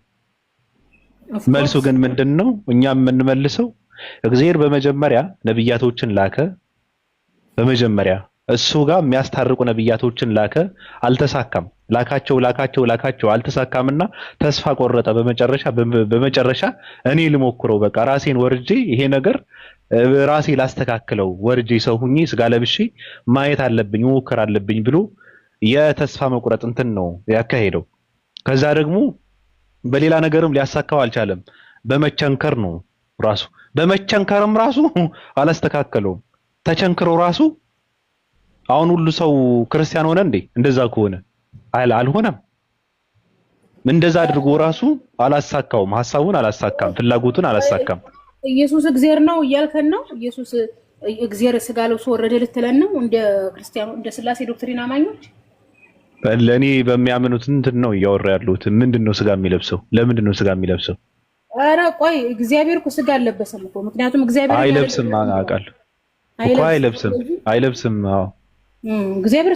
መልሱ ግን ምንድነው? እኛ የምንመልሰው እግዚአብሔር በመጀመሪያ ነብያቶችን ላከ። በመጀመሪያ እሱ ጋር የሚያስታርቁ ነብያቶችን ላከ፣ አልተሳካም። ላካቸው አልተሳካምና ተስፋ ቆረጠ። በመጨረሻ እኔ ልሞክረው፣ በቃ ራሴን ወርጄ ይሄ ነገር ራሴ ላስተካክለው፣ ወርጄ ሰው ሁኚ ስጋ ለብሼ ማየት አለብኝ መሞከር አለብኝ ብሎ የተስፋ መቁረጥ እንትን ነው ያካሄደው። ከዛ ደግሞ በሌላ ነገርም ሊያሳካው አልቻለም። በመቸንከር ነው ራሱ በመቸንከርም ራሱ አላስተካከለውም። ተቸንክሮ ራሱ አሁን ሁሉ ሰው ክርስቲያን ሆነ እንዴ? እንደዛ ከሆነ አልሆነም። እንደዛ አድርጎ ራሱ አላሳካውም። ሐሳቡን አላሳካም፣ ፍላጎቱን አላሳካም። ኢየሱስ እግዚአብሔር ነው እያልከን ነው? ኢየሱስ እግዚአብሔር ስጋ ለብሶ ወረደ ልትለን ነው? እንደ ክርስቲያኑ እንደ ስላሴ ዶክትሪን አማኞች ለኔ በሚያምኑት እንትን ነው እያወራ ያሉት። ምንድነው ስጋ የሚለብሰው? ለምንድነው ስጋ የሚለብሰው? ኧረ ቆይ እግዚአብሔር እኮ ስጋ አልለበሰም እኮ። ምክንያቱም እግዚአብሔር አይለብስም አውቃለሁ እኮ አይለብስም። አዎ እግዚአብሔር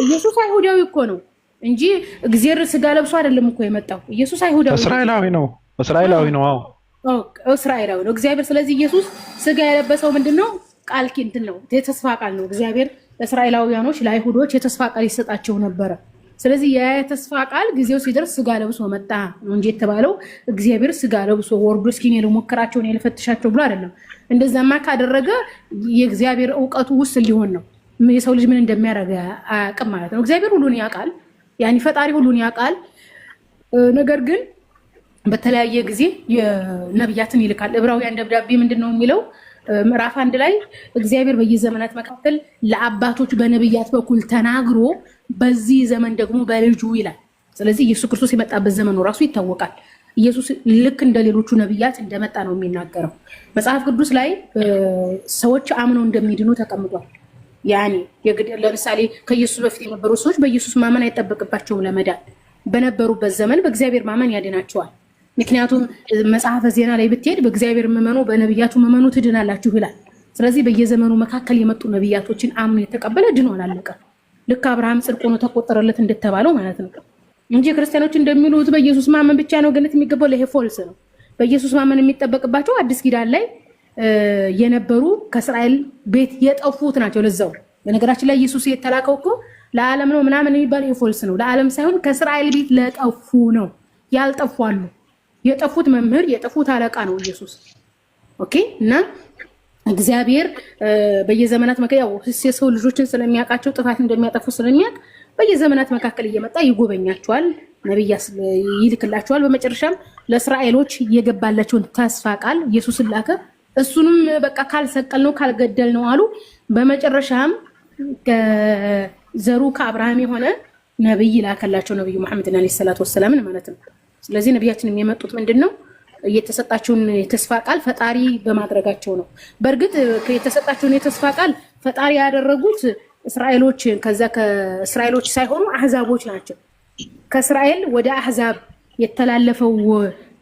ኢየሱስ አይሁዳዊ እኮ ነው እንጂ እግዚአብሔር ስጋ ለብሶ አይደለም እኮ የመጣው። ኢየሱስ አይሁዳዊ እስራኤላዊ ነው። አዎ እስራኤላዊ ነው እግዚአብሔር። ስለዚህ ኢየሱስ ስጋ የለበሰው ምንድነው? ቃል ኪንትን ነው፣ የተስፋ ቃል ነው። እግዚአብሔር ለእስራኤላውያኖች ለአይሁዶች የተስፋ ቃል ይሰጣቸው ነበረ። ስለዚህ የተስፋ ቃል ጊዜው ሲደርስ ስጋ ለብሶ መጣ ነው እንጂ የተባለው እግዚአብሔር ስጋ ለብሶ ወርዶ እስኪ እኔ ልሞክራቸው እኔ ልፈትሻቸው ብሎ አይደለም። እንደዛማ ካደረገ የእግዚአብሔር እውቀቱ ውስጥ ሊሆን ነው። የሰው ልጅ ምን እንደሚያደርግ አያውቅም ማለት ነው። እግዚአብሔር ሁሉን ያውቃል፣ ያኒ ፈጣሪ ሁሉን ያውቃል። ነገር ግን በተለያየ ጊዜ የነብያትን ይልካል። ዕብራውያን ደብዳቤ ምንድነው የሚለው? ምዕራፍ 1 ላይ እግዚአብሔር በየዘመናት መካከል ለአባቶች በነብያት በኩል ተናግሮ በዚህ ዘመን ደግሞ በልጁ ይላል። ስለዚህ ኢየሱስ ክርስቶስ የመጣበት ዘመኑ ራሱ ይታወቃል። ኢየሱስ ልክ እንደ ሌሎቹ ነብያት እንደመጣ ነው የሚናገረው። መጽሐፍ ቅዱስ ላይ ሰዎች አምነው እንደሚድኑ ተቀምጧል። ያኔ ለምሳሌ ከኢየሱስ በፊት የነበሩ ሰዎች በኢየሱስ ማመን አይጠበቅባቸውም ለመዳን። በነበሩበት ዘመን በእግዚአብሔር ማመን ያድናቸዋል። ምክንያቱም መጽሐፈ ዜና ላይ ብትሄድ በእግዚአብሔር መመኑ በነብያቱ መመኑ ትድናላችሁ ይላል። ስለዚህ በየዘመኑ መካከል የመጡ ነብያቶችን አምኖ የተቀበለ ድኗል፣ አለቀ። ልክ አብርሃም ጽድቅ ሆኖ ተቆጠረለት እንደተባለው ማለት ነው እንጂ ክርስቲያኖች እንደሚሉት በኢየሱስ ማመን ብቻ ነው ገነት የሚገባው። ለይሄ ፎልስ ነው። በኢየሱስ ማመን የሚጠበቅባቸው አዲስ ኪዳን ላይ የነበሩ ከእስራኤል ቤት የጠፉት ናቸው። ለዛው በነገራችን ላይ ኢየሱስ የተላከው እኮ ለዓለም ነው ምናምን የሚባል የፎልስ ነው። ለዓለም ሳይሆን ከእስራኤል ቤት ለጠፉ ነው። ያልጠፉ አሉ። የጠፉት መምህር የጠፉት አለቃ ነው ኢየሱስ። ኦኬ። እና እግዚአብሔር በየዘመናት ያው የሰው ልጆችን ስለሚያውቃቸው ጥፋት እንደሚያጠፉ ስለሚያውቅ በየዘመናት መካከል እየመጣ ይጎበኛቸዋል፣ ነብይ ይልክላቸዋል። በመጨረሻም ለእስራኤሎች የገባላቸውን ተስፋ ቃል ኢየሱስን ላከ። እሱንም በቃ ካልሰቀል ነው ካልገደል ነው አሉ። በመጨረሻም ዘሩ ከአብርሃም የሆነ ነብይ ላከላቸው፣ ነብዩ መሐመድን አለይሂ ሰላቱ ወሰላም ማለት ነው። ስለዚህ ነብያችን የመጡት ምንድነው የተሰጣቸውን የተስፋ ቃል ፈጣሪ በማድረጋቸው ነው። በእርግጥ የተሰጣቸውን የተስፋ ቃል ፈጣሪ ያደረጉት እስራኤሎች ከዛ ከእስራኤሎች ሳይሆኑ አህዛቦች ናቸው። ከእስራኤል ወደ አህዛብ የተላለፈው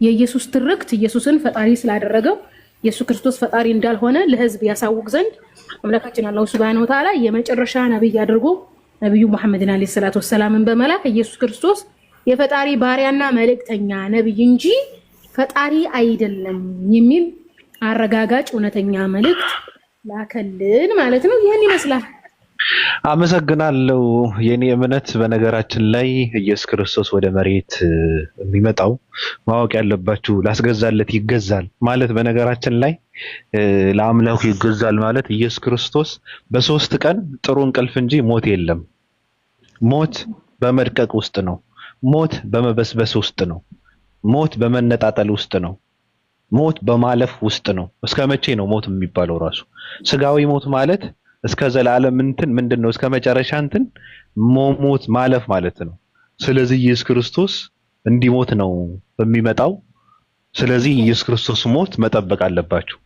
የኢየሱስ ትርክት ኢየሱስን ፈጣሪ ስላደረገው ኢየሱስ ክርስቶስ ፈጣሪ እንዳልሆነ ለህዝብ ያሳውቅ ዘንድ አምላካችን አላሁ ሱብሃነሁ ወተዓላ የመጨረሻ ነብይ አድርጎ ነብዩ መሐመድን አለይሂ ሰላቱ ወሰላምን በመላክ ኢየሱስ ክርስቶስ የፈጣሪ ባሪያና መልእክተኛ ነብይ እንጂ ፈጣሪ አይደለም የሚል አረጋጋጭ እውነተኛ መልእክት ላከልን ማለት ነው። ይሄን ይመስላል። አመሰግናለሁ። የኔ እምነት በነገራችን ላይ ኢየሱስ ክርስቶስ ወደ መሬት የሚመጣው ማወቅ ያለባችሁ ላስገዛለት ይገዛል ማለት በነገራችን ላይ ለአምላኩ ይገዛል ማለት ኢየሱስ ክርስቶስ በ3 ቀን ጥሩ እንቅልፍ እንጂ ሞት የለም። ሞት በመድቀቅ ውስጥ ነው። ሞት በመበስበስ ውስጥ ነው። ሞት በመነጣጠል ውስጥ ነው። ሞት በማለፍ ውስጥ ነው። እስከ መቼ ነው ሞት የሚባለው? ራሱ ስጋዊ ሞት ማለት እስከ ዘላለም እንትን ምንድነው? እስከ መጨረሻ እንትን ሞት ማለፍ ማለት ነው። ስለዚህ ኢየሱስ ክርስቶስ እንዲሞት ነው የሚመጣው። ስለዚህ ኢየሱስ ክርስቶስ ሞት መጠበቅ አለባችሁ።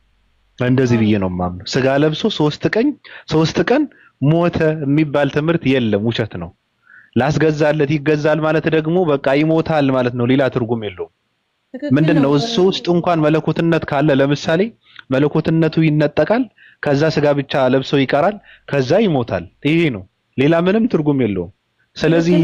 እንደዚህ ብዬ ነው የማምነው። ስጋ ለብሶ 3 ቀን ሞተ የሚባል ትምህርት የለም፣ ውሸት ነው። ላስገዛለት ይገዛል ማለት ደግሞ በቃ ይሞታል ማለት ነው። ሌላ ትርጉም የለውም። ምንድነው እሱ ውስጥ እንኳን መለኮትነት ካለ ለምሳሌ መለኮትነቱ ይነጠቃል፣ ከዛ ስጋ ብቻ ለብሶ ይቀራል፣ ከዛ ይሞታል። ይሄ ነው፣ ሌላ ምንም ትርጉም የለውም። ስለዚህ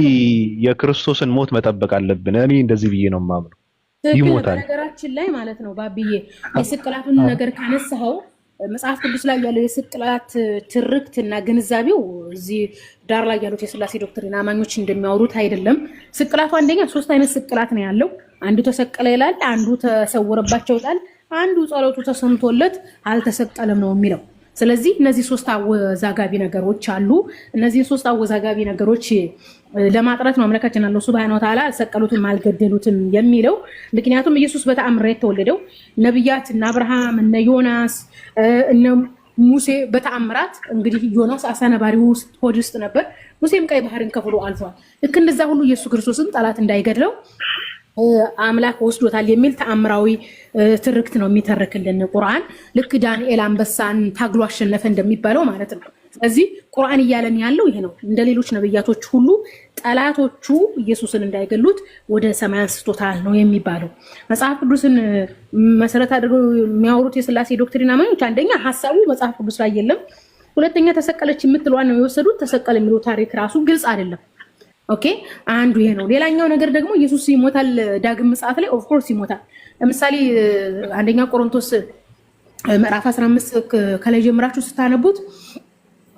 የክርስቶስን ሞት መጠበቅ አለብን። እኔ እንደዚህ ብዬ ነው የማምነው። ይሞታል። ነገራችን ላይ ማለት ነው ባብዬ የስቅላቱን ነገር ካነሳኸው መጽሐፍ ቅዱስ ላይ ያለው የስቅላት ትርክት እና ግንዛቤው እዚህ ዳር ላይ ያሉት የሥላሴ ዶክትሪን አማኞች እንደሚያወሩት አይደለም። ስቅላቱ አንደኛ 3 አይነት ስቅላት ነው ያለው። አንዱ ተሰቀለ ይላል፣ አንዱ ተሰወረባቸው ይላል፣ አንዱ ጸሎቱ ተሰምቶለት አልተሰቀለም ነው የሚለው። ስለዚህ እነዚህ 3 አወዛጋቢ ነገሮች አሉ። እነዚህ 3 አወዛጋቢ ነገሮች ለማጥራት ነው አምላካችን አላህ ሱብሃነሁ ወተዓላ አልሰቀሉትም አልገደሉትም የሚለው። ምክንያቱም ኢየሱስ በተአምር የተወለደው ነብያት እነ አብርሃም እነ ዮናስ እነ ሙሴ በተአምራት እንግዲህ ዮናስ አሳ ነባሪ ውስጥ ሆድ ውስጥ ነበር፣ ሙሴም ቀይ ባህርን ከፍሎ አልፏል። ልክ እንደዛ ሁሉ ኢየሱስ ክርስቶስን ጠላት እንዳይገድለው አምላክ ወስዶታል የሚል ተአምራዊ ትርክት ነው የሚተርክልን ቁርአን። ልክ ዳንኤል አንበሳን ታግሎ አሸነፈ እንደሚባለው ማለት ነው። ስለዚህ ቁርአን እያለን ያለው ይሄ ነው። እንደ ሌሎች ነብያቶች ሁሉ ጠላቶቹ ኢየሱስን እንዳይገሉት ወደ ሰማይ አንስቶታል ነው የሚባለው። መጽሐፍ ቅዱስን መሰረት አድርገው የሚያወሩት የሥላሴ ዶክትሪን አማኞች አንደኛ ሐሳቡ መጽሐፍ ቅዱስ ላይ የለም፣ ሁለተኛ ተሰቀለች የምትለዋን ነው የወሰዱት። ተሰቀለ የሚለው ታሪክ ራሱ ግልጽ አይደለም። ኦኬ፣ አንዱ ይሄ ነው። ሌላኛው ነገር ደግሞ ኢየሱስ ይሞታል ዳግም ምጽአት ላይ ኦፍ ኮርስ ይሞታል። ለምሳሌ አንደኛ ቆሮንቶስ ምዕራፍ 15 ከላይ ጀምራችሁ ስታነቡት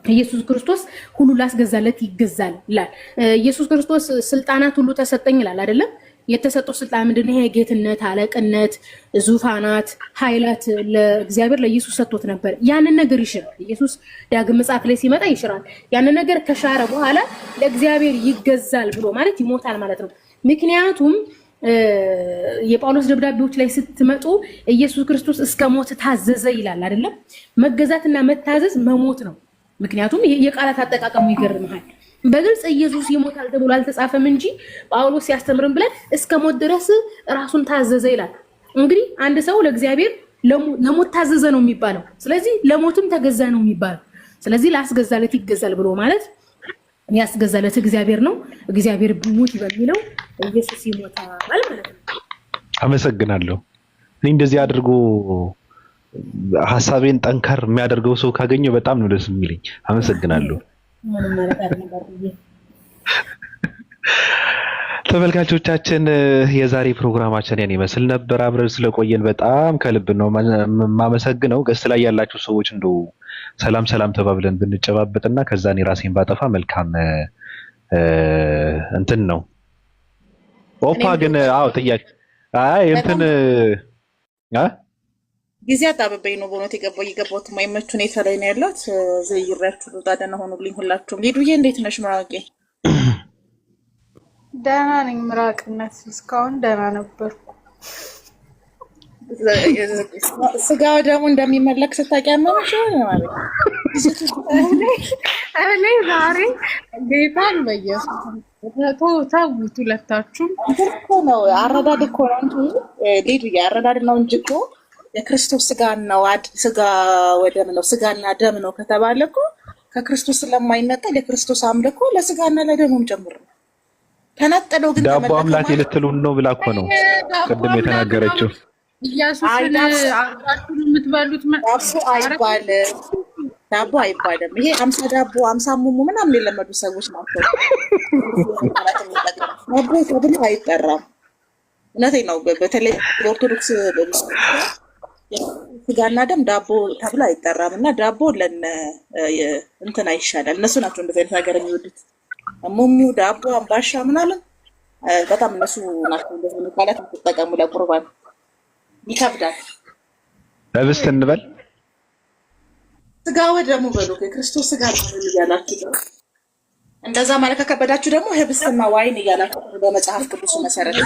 ኢየሱስ ክርስቶስ ሁሉ ላስገዛለት ይገዛል ይላል። ኢየሱስ ክርስቶስ ስልጣናት ሁሉ ተሰጠኝ ይላል አይደለም? የተሰጠው ስልጣን ምንድነው? ይሄ ጌትነት፣ አለቅነት፣ ዙፋናት፣ ኃይላት ለእግዚአብሔር ለኢየሱስ ሰጥቶት ነበር። ያንን ነገር ይሽራል። ኢየሱስ ዳግም ምጽአት ላይ ሲመጣ ይሽራል። ያንን ነገር ከሻረ በኋላ ለእግዚአብሔር ይገዛል ብሎ ማለት ይሞታል ማለት ነው። ምክንያቱም የጳውሎስ ደብዳቤዎች ላይ ስትመጡ ኢየሱስ ክርስቶስ እስከ ሞት ታዘዘ ይላል አይደለም? መገዛትና መታዘዝ መሞት ነው። ምክንያቱም ይሄ የቃላት አጠቃቀሙ ይገርምሃል። በግልጽ ኢየሱስ ይሞታል ተብሎ አልተጻፈም እንጂ ጳውሎስ ሲያስተምርን ብለን እስከ ሞት ድረስ ራሱን ታዘዘ ይላል። እንግዲህ አንድ ሰው ለእግዚአብሔር ለሞት ታዘዘ ነው የሚባለው። ስለዚህ ለሞትም ተገዛ ነው የሚባለው። ስለዚህ ላስገዛለት ይገዛል ብሎ ማለት ያስገዛለት እግዚአብሔር ነው። እግዚአብሔር ሞት በሚለው ኢየሱስ ይሞታል ማለት ነው። አመሰግናለሁ። እኔ እንደዚህ አድርጎ ሐሳቤን ጠንከር የሚያደርገው ሰው ካገኘ በጣም ነው ደስ የሚለኝ። አመሰግናለሁ። ተመልካቾቻችን የዛሬ ፕሮግራማችን ያን ይመስል ነበር። አብረን ስለቆየን በጣም ከልብ ነው የማመሰግነው። ገስት ላይ ያላችሁ ሰዎች እንደው ሰላም ሰላም ተባብለን ብንጨባበጥና ከዛ እኔ ራሴን ባጠፋ መልካም እንትን ነው። ኦፓ ግን አዎ ጥያቄ እንትን ጊዜ አጣበበኝ ነው በእውነት የገባሁት የማይመች ሁኔታ ላይ ነው ያለሁት። ዘይራችሁ ልውጣ። ደህና ሆኑልኝ ሁላችሁም። ሊዱዬ እንዴት ነሽ? ምራቄ ደህና ነኝ። ምራቅነት እስካሁን ደህና ነበርኩ። ስጋው ደግሞ እንደሚመለክ ስታውቂ ያመመሽ ማለት እኔ ዛሬ ጌታን በኢየሱስ ተውት ሁለታችሁም። እኮ ነው አረዳድ እኮ ነው እንጂ ሊዱዬ አረዳድ ነው እንጂ እኮ የክርስቶስ ስጋና ስጋ ወደም ነው ስጋና ደም ነው ከተባለ እኮ ከክርስቶስ ስለማይነጠል የክርስቶስ አምልኮ ለስጋና ለደሙም ጭምር ነው። ተነጠለው ግን ዳቦ አምላክ ልትሉን ነው ብላ እኮ ነው ቅድም የተናገረችው። ኢየሱስን አርጋችሁ የምትበሉት ዳቦ አይባልም። ይሄ 50 ዳቦ 50 ሙሙ ምናምን የለመዱ ሰዎች ናቸው። ዳቦ ተብሎ አይጠራም። እውነቴን ነው። በተለይ ኦርቶዶክስ ስጋና ደም ዳቦ ተብሎ አይጠራም። እና ዳቦ ለነ እንትና ይሻላል። እነሱ ናቸው እንደዚህ አይነት ነገር የሚወዱት። ሙሙ ዳቦ አምባሻ ምናምን በጣም እነሱ ናቸው እንደዚህ ነው። ቃላት ተጠቀሙ ለቁርባን ይከብዳል። ህብስት እንበል ስጋ ወደሙ በሉ የክርስቶስ ስጋ ነው እያላችሁ እንደዛ ማለት ከከበዳችሁ ደግሞ ህብስትና ዋይን እያላችሁ በመጽሐፍ ቅዱስ መሰረት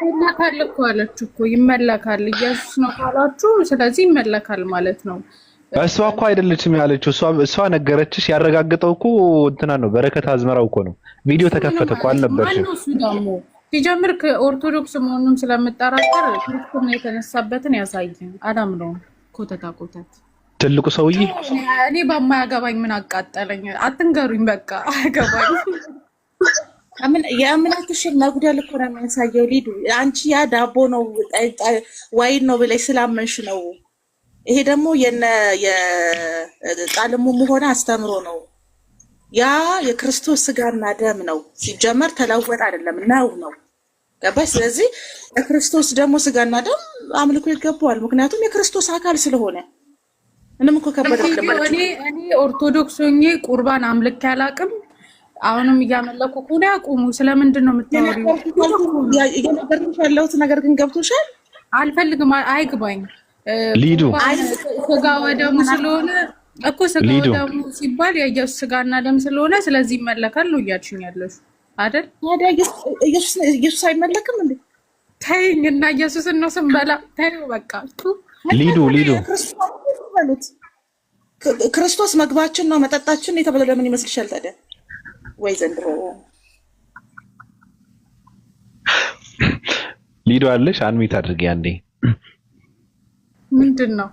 ይመለካል እኮ አለችሁ እኮ ይመለካል። ኢየሱስ ነው ካላችሁ ስለዚህ ይመለካል ማለት ነው። እሷ እኮ አይደለችም ያለችው። እሷ ነገረችሽ። ያረጋግጠው እኮ እንትና ነው በረከት አዝመራው እኮ ነው። ቪዲዮ ተከፈተ እኮ አልነበርሽም። እሱ ደግሞ ሲጀምር ከኦርቶዶክስ መሆኑን ስለምጠራጠር ክርስቶስ ነው የተነሳበትን ያሳየን። አዳም ነው ኮተት ትልቁ ሰውዬ። እኔ በማያገባኝ ምን አቃጠለኝ? አትንገሩኝ በቃ አያገባኝ። የእምነትሽን መጉደል እኮ ነው የሚያሳየው። ሊዱ አንቺ ያ ዳቦ ነው ዋይን ነው ብለሽ ስላመንሽ ነው። ይሄ ደግሞ የቃልሙ ሆነ አስተምሮ ነው። ያ የክርስቶስ ስጋና ደም ነው። ሲጀመር ተለወጥ አይደለም ነው ገባሽ? ስለዚህ የክርስቶስ ደግሞ ስጋና ደም አምልኮ ይገባዋል። ምክንያቱም የክርስቶስ አካል ስለሆነ ምንም እኮ ከበደ እኔ ኦርቶዶክስ ሆኜ ቁርባን አምልክ ያላቅም። አሁንም እያመለኩ ከሆነ ያቁሙ። ስለምንድን ነው የምታወሪው? እየነገርኩሽ ያለሁት ነገር ግን ገብቶሻል? አልፈልግም፣ አይግባኝ። ሊዱ ስጋ ወደሙ ስለሆነ እኮ ስጋ ወደሙ ሲባል የኢየሱስ ስጋና ደም ስለሆነ ስለዚህ ይመለካል ነው እያልሽኝ ያለሽ አይደል? ኢየሱስ አይመለክም እንዴ? ተይኝ እና ኢየሱስን ነው ስንበላ ተይው በቃ። ሊዱ ክርስቶስ ምግባችን ነው መጠጣችን የተባለ ለምን ይመስልሻል ታዲያ? ወይ ዘንድሮ ሊዱ አለሽ አንሚት አድርጊ አንዴ። ምንድን ነው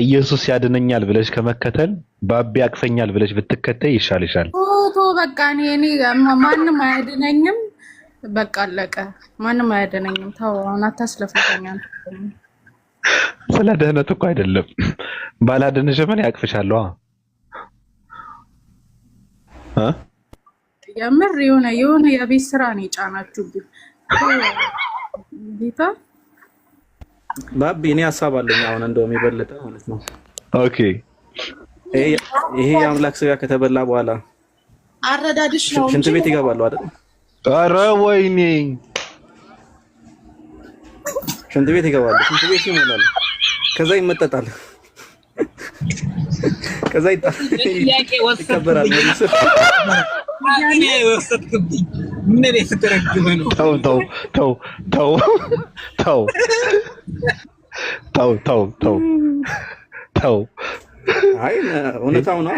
ኢየሱስ ያድነኛል ብለሽ ከመከተል ባቢ ያቅፈኛል ብለሽ ብትከተይ ይሻልሻል። ቶ በቃ እኔ ማንም አያድነኝም። በቃ አለቀ። ማንም አያድነኝም። ተው አሁን አታስለፍልኝ። ስለ ደህነት እኮ አይደለም። ባላድንሽ ምን ያቅፍሻለሁ? የምር የሆነ የቤት ስራ ነው የጫናችሁብኝ። ጌታ ባቢ እኔ ሀሳብ አለኝ። አሁን እንደውም የበለጠ ማለት ነው። ኦኬ ይሄ የአምላክ ስጋ ከተበላ በኋላ አረዳድሽ ነው ሽንት ቤት ይገባሉ አይደል? ኧረ ወይኔ ሽንት ቤት ይገባሉ። ሽንት ቤት ይሞላሉ። ከዛ ይመጠጣል። ከዛ ይከበራል። ተው። አይ እውነታው ነው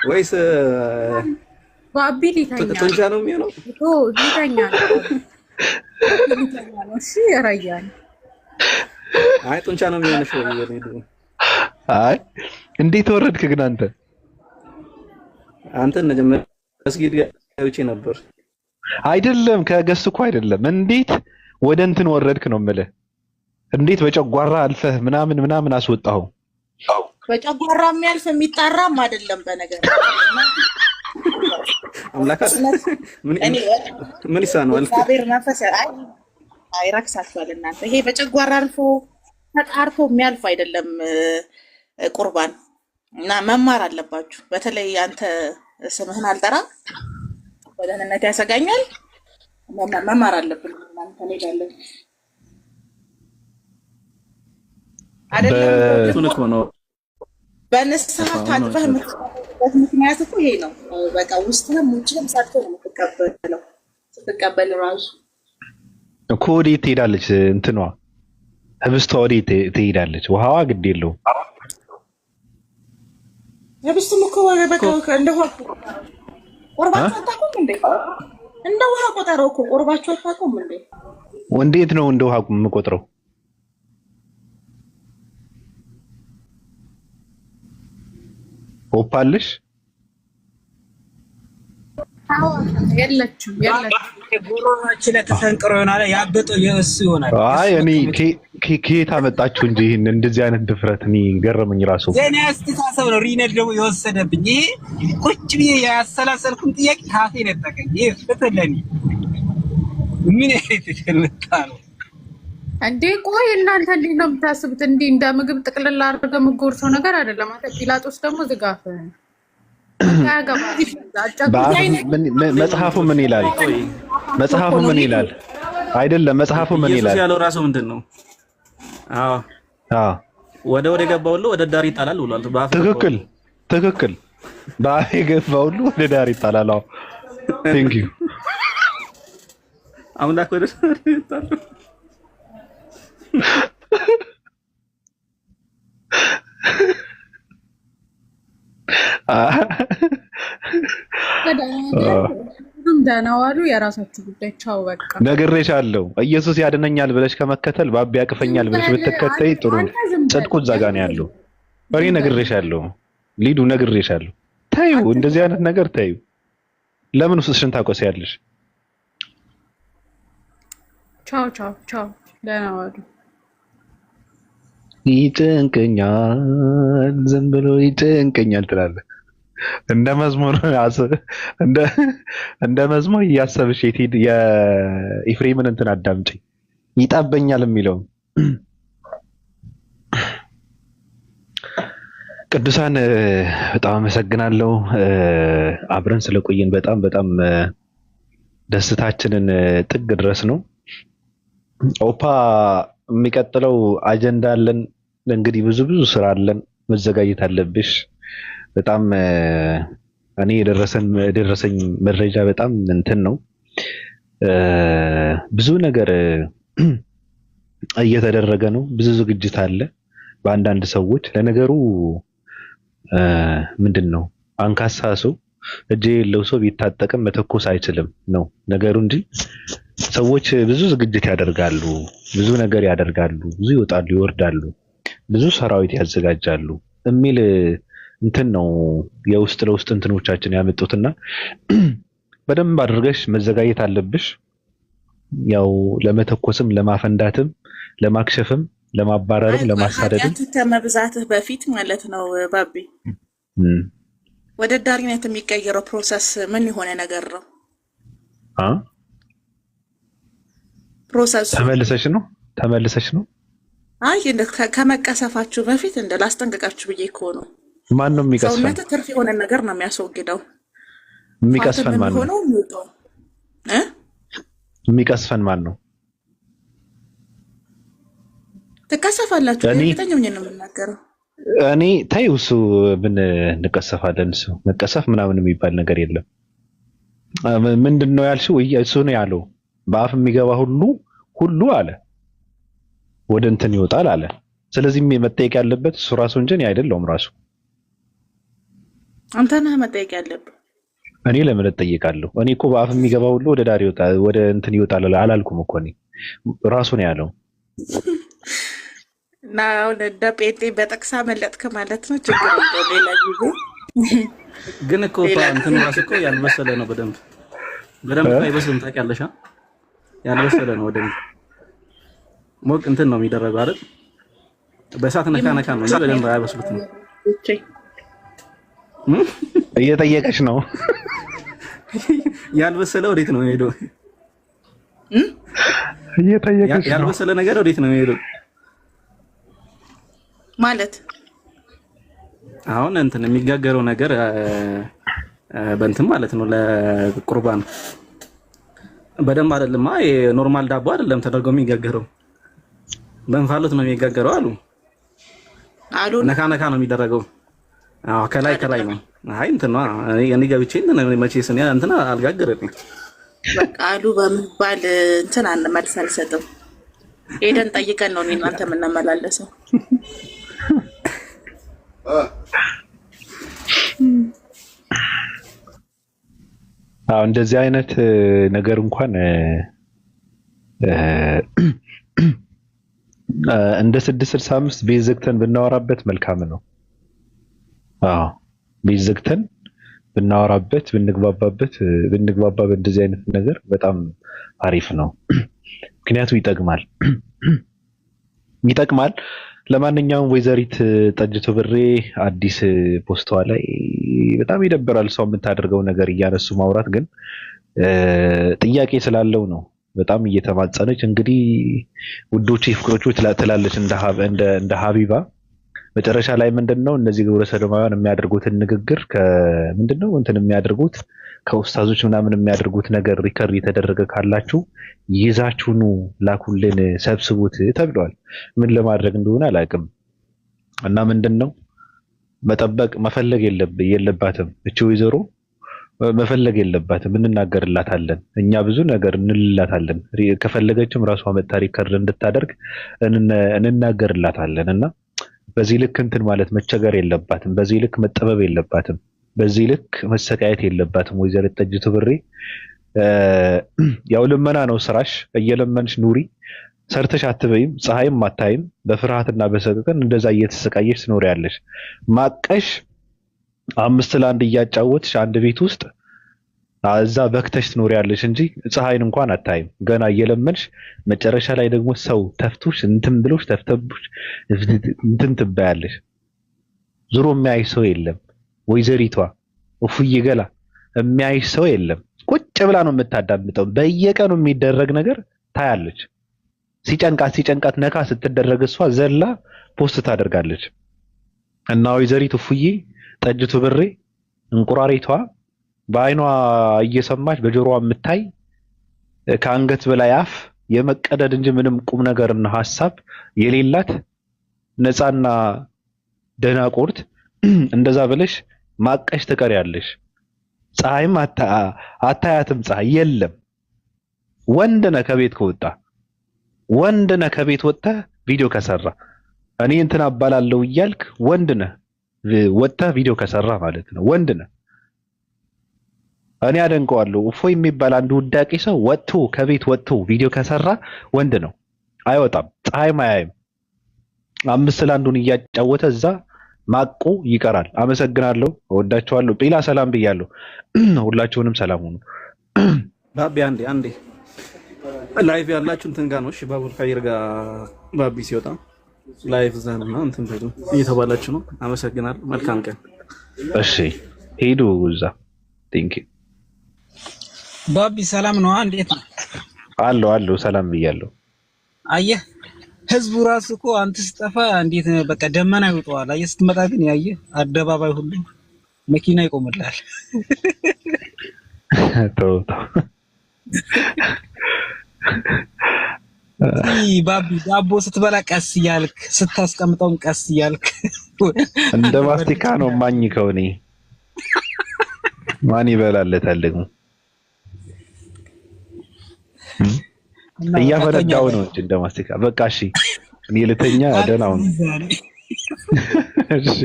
ወይስ ባቢ ሊተኛ ጡንቻ ነው የሚሆነው? ሊተኛ ነው። እሺ ያራያን አይ ጡንቻ ነው የሚሆነው። አይ እንዴት ወረድክ ግን አንተ መስጊድ ገብቼ ነበር። አይደለም ከገስ እኮ አይደለም። እንዴት ወደ እንትን ወረድክ ነው የምልህ። እንዴት በጨጓራ አልፈህ ምናምን አስወጣኸው? በጨጓራ የሚያልፍ የሚጣራም አይደለም። በነገር አምላካ ምን ይሳነዋል? እግዚአብሔር መንፈስ አይረክሳችኋል እናንተ። ይሄ በጨጓራ አልፎ ተጣርፎ የሚያልፍ አይደለም ቁርባን እና መማር አለባችሁ። በተለይ አንተ ስምህን አልጠራም በደህንነት ያሰጋኛል። መማር አለብን እናንተ። እኔ አይደለም እኮ ነው በንስሐ ታጥበህ የምትቀበልበት ምክንያት እኮ ይሄ ነው። በቃ ውስጥህም ውጭህም ሰርቶ ነው የምትቀበለው። ስትቀበል ራሱ እኮ ወዴት ትሄዳለች? እንትኗ ህብስቷ ወዴት ትሄዳለች? ውሃዋ ግድ የለውም። ህብስቱም እኮ በቃ እንደ ውሃ ቆርባችሁ አታውቁም እንዴ? እንደ ውሃ ቆጠረው እኮ ቆርባችሁ አታውቁም እንዴ? እንዴት ነው እንደ ውሃ የምቆጥረው? ኦፓልሽ የለችም ጉሮሮችን ተፈንቅሮ ይሆናል ያበጠው የእሱ ይሆናል። አይ እኔ ከየት አመጣችሁ እንጂ ይሄን እንደዚህ አይነት ድፍረት እኔ ገረመኝ ራሱ። የኔ አስተሳሰብ ነው ሪነድ ደግሞ የወሰደብኝ። ይሄ ቁጭ ብዬ ያሰላሰልኩን ጥያቄ ካፌ ነጠቀኝ። ይሄ ፍትለኝ ምን አይተልታ ነው እንዴ? ቆይ እናንተ እንዴት ነው የምታስቡት? እንዴ እንደ ምግብ ጥቅልል አድርገህ የምትጎርሰው ነገር አይደለም። አንተ ጲላጦስ ደግሞ ዝጋፍ መጽሐፉ ምን ይላል? መጽሐፉ ምን ይላል? አይደለም መጽሐፉ ምን ይላል? ኢየሱስ ያለው ራሱ ምንድን ነው? አዎ ወደ ገባው ሁሉ ወደ ዳር ይጣላል ብሏል። ትክክል ትክክል። በአፍ የገባው ሁሉ ወደ ዳር ይጣላል። አዎ ቴንክ ዩ አምላክ ወደ ዳር ይጣላል። ደህና ዋሉ። የራሳችሁ ጉዳይ። ቻው በቃ ነግሬሻለሁ። ኢየሱስ ያድነኛል ብለሽ ከመከተል ባቢ ያቅፈኛል ብለሽ ብትከተይ ጥሩ። ጽድቁ እዛ ጋር ነው ያለው። እኔ ነግሬሻለሁ፣ ሊዱ ነግሬሻለሁ። ታዩ እንደዚህ አይነት ነገር ታዩ። ለምን ውስጥሽን ታቆሲያለሽ? ቻው ቻው ቻው። ደህና ዋሉ። ይጨንቀኛል፣ ዝም ብሎ ይጨንቀኛል ትላለህ። እንደ መዝሙር እያሰብሽ የኢፍሬምን እንትን አዳምጪ። ይጠበኛል የሚለው ቅዱሳን በጣም አመሰግናለሁ። አብረን ስለቆየን በጣም ደስታችንን ጥግ ድረስ ነው። ኦፓ የሚቀጥለው አጀንዳ አለን። እንግዲህ ብዙ ስራ አለን። መዘጋጀት አለብሽ። በጣም እኔ የደረሰኝ መረጃ በጣም እንትን ነው። ብዙ ነገር እየተደረገ ነው። ብዙ ዝግጅት አለ በአንዳንድ ሰዎች። ለነገሩ ምንድን ነው አንካሳ ሰው እጅ የሌለው ሰው ቢታጠቅም መተኮስ አይችልም ነው ነገሩ እንጂ ሰዎች ብዙ ዝግጅት ያደርጋሉ፣ ብዙ ነገር ያደርጋሉ፣ ብዙ ይወጣሉ፣ ይወርዳሉ፣ ብዙ ሰራዊት ያዘጋጃሉ የሚል እንትን ነው የውስጥ ለውስጥ እንትኖቻችን ያመጡትና በደንብ አድርገሽ መዘጋጀት አለብሽ። ያው ለመተኮስም፣ ለማፈንዳትም፣ ለማክሸፍም፣ ለማባረርም፣ ለማሳደድም ከመብዛትህ በፊት ማለት ነው። ባቢ ወደ ዳሪነት የሚቀየረው ፕሮሰስ ምን የሆነ ነገር ነው? ፕሮሰሱ ተመልሰሽ ነው። አይ ከመቀሰፋችሁ በፊት እንደ ላስጠንቀቃችሁ ብዬ እኮ ነው። ማን ነው የሚቀስፈን? ሰውነት ትርፍ የሆነ ነገር ነው የሚያስወግደው። የሚቀስፈን ማን ነው? የሚቀስፈን ማን ነው? ትቀሰፋላችሁ። እርግጠኛ ሆኜ ነው የምናገረው። እኔ ተይው፣ እሱ ምን እንቀሰፋለን? እሱ መቀሰፍ ምናምን የሚባል ነገር የለም። ምንድን ነው ያልሽው? እሱ ነው ያለው በአፍ የሚገባ ሁሉ አለ ወደ እንትን ይወጣል አለ። ስለዚህ መጠየቅ ያለበት እሱ ራሱ እንጂ እኔ አይደለሁም። ራሱ አንተ ነህ መጠየቅ ያለብህ። እኔ ለምን እጠይቃለሁ? እኔ እኮ በአፍ የሚገባ ሁሉ ወደ ዳር ይወጣል፣ ወደ እንትን ይወጣል አላልኩም እኮ እኔ። ራሱ ነው ያለው። እና አሁን እንደ ጴንጤ በጠቅሳ መለጥክ ማለት ነው። ችግር የለውም። ሌላ ጊዜ ግን እኮ እንትን ራሱ እኮ ያልበሰለ ነው። በደንብ አይበስልም። ታውቂያለሽ? ያልበሰለ ነው። በደንብ ሞቅ እንትን ነው የሚደረገው አይደል? በእሳት ነካ ነው እንጂ በደንብ አያበስሉትም። እየጠየቀሽ ነው። ያልበሰለ ወዴት ነው የሚሄደው? እየጠየቀሽ ነው። ያልበሰለ ነገር ወዴት ነው የሚሄደው ማለት? አሁን እንትን የሚጋገረው ነገር በእንትን ማለት ነው ለቁርባን በደንብ አይደለም። ኖርማል ዳቦ አይደለም ተደርጎ የሚጋገረው፣ በእንፋሎት ነው የሚጋገረው አሉ። አሉ ነካ ነካ ነው የሚደረገው። አዎ ከላይ ነው። አይ እንትና እኔ ገብቼ መቼስ እኔ እንትና አልጋገረኝ። በቃ አሉ በሚባል እንትን መልስ አልሰጥም። ሄደን ጠይቀን ነው እናንተ የምንመላለሰው። አዎ እንደዚህ አይነት ነገር እንኳን እንደ 665 ቤት ዘግተን ብናወራበት መልካም ነው። አዎ ቤት ዘግተን ብናወራበት ብንግባባበት እንደዚህ አይነት ነገር በጣም አሪፍ ነው። ምክንያቱም ይጠቅማል። ለማንኛውም ወይዘሪት ጠጅቶ ብሬ አዲስ ፖስቷ ላይ በጣም ይደብራል። ሰው የምታደርገው ነገር እያነሱ ማውራት ግን ጥያቄ ስላለው ነው። በጣም እየተማጸነች እንግዲህ ውዶቼ ፍቅሮቹ ትላለች እንደ ሀቢባ መጨረሻ ላይ ምንድነው እነዚህ ግብረ ሰዶማውያን የሚያደርጉትን ንግግር ከምንድነው እንትን የሚያደርጉት ከኡስታዞች ምናምን የሚያደርጉት ነገር ሪከርድ የተደረገ ካላችሁ ይዛችሁኑ ላኩልን ሰብስቡት ተብሏል። ምን ለማድረግ እንደሆነ አላውቅም። እና ምንድነው መጠበቅ መፈለግ የለባትም እቺ ወይዘሮ መፈለግ የለባትም። እንናገርላታለን እኛ ብዙ ነገር እንልላታለን። ከፈለገችም ራሷ መጣ ሪከርድ እንድታደርግ እንናገርላታለን። እና በዚህ ልክ እንትን ማለት መቸገር የለባትም። በዚህ ልክ መጠበብ የለባትም። በዚህ ልክ መሰቃየት የለባትም። ወይዘሪት ጠጅቶ ብሬ ያው ልመና ነው ስራሽ። እየለመንሽ ኑሪ። ሰርተሽ አትበይም፣ ፀሐይም አታይም። በፍርሃትና በሰቀቀን እንደዛ እየተሰቃየሽ ትኖሪያለሽ። ማቀሽ 5 ለ1 እያጫወትሽ አንድ ቤት ውስጥ እዛ በክተሽ ትኖሪያለሽ እንጂ ፀሐይን እንኳን አታይም። ገና እየለመንሽ መጨረሻ ላይ ደግሞ ሰው ተፍቶሽ እንትን ብሎሽ ተፍተብሽ እንትን ትባያለሽ። ዙሮ የሚያይ ሰው የለም። ወይዘሪቷ እፉዬ ገላ የሚያይ ሰው የለም። ቁጭ ብላ ነው የምታዳምጠው። በየቀኑ የሚደረግ ነገር ታያለች። ሲጨንቃት ነካ ስትደረግ እሷ ዘላ ፖስት ታደርጋለች። እና ወይዘሪት እፉዬ ጠጅቶ ብሬ እንቁራሪቷ በአይኗ እየሰማች በጆሮዋ የምታይ ከአንገት በላይ አፍ የመቀደድ እንጂ ምንም ቁም ነገርና ሐሳብ የሌላት ነፃና ደናቆርት እንደዛ ብለሽ ማቀሽ ትቀሪያለሽ። ፀሐይም አታያትም። ፀሐይ የለም። ወንድ ነህ ከቤት ከወጣ ወንድ ነህ ከቤት ወጣ ቪዲዮ ከሰራ እኔ እንትን አባላለሁ እያልክ ወንድ ነህ ወጣ ቪዲዮ ከሰራ ማለት ነው። ወንድ ነህ። እኔ አደንቀዋለሁ። እፎይ የሚባል አንድ ውዳቂ ሰው ወጥቶ ከቤት ወጥቶ ቪዲዮ ከሰራ ወንድ ነው። አይወጣም። ፀሐይም አያይም። 5 ለ1 እያጫወተ እዛ ማቆ ይቀራል። አመሰግናለሁ። እወዳችኋለሁ። ጲላ ሰላም ብያለሁ። ሁላችሁንም ሰላም ሁኑ። ባቢ አንዴ ላይቭ ያላችሁ እንትን ጋር ነው። እሺ ባቡል ኸይር ጋር ባቢ ሲወጣ ላይቭ ዛን ነው እንትን በሉ እየተባላችሁ ነው። አመሰግናለሁ። መልካም ቀን። እሺ ሄዱ እዛ። ቴንክ ዩ ባቢ ሰላም ነው። እንዴት ነው? አለሁ ሰላም ብያለሁ። አየህ ህዝቡ ራሱ እኮ አንተ ስጠፋ እንዴት በቃ ደመና ይወጣዋል። አየህ ስትመጣ ግን ያየህ አደባባይ ሁሉ መኪና ይቆምልሃል። ተው ባቢ ዳቦ ስትበላ ቀስ እያልክ ስታስቀምጠውን ቀስ እያልክ እንደ ማስቲካ ነው ማኝ ከሆነ ማን ይበላለታል ደግሞ እያፈነዳው ነው እንጂ እንደ ማስቲካ። በቃ እሺ እኔ ልተኛ ደህናው ነው። እሺ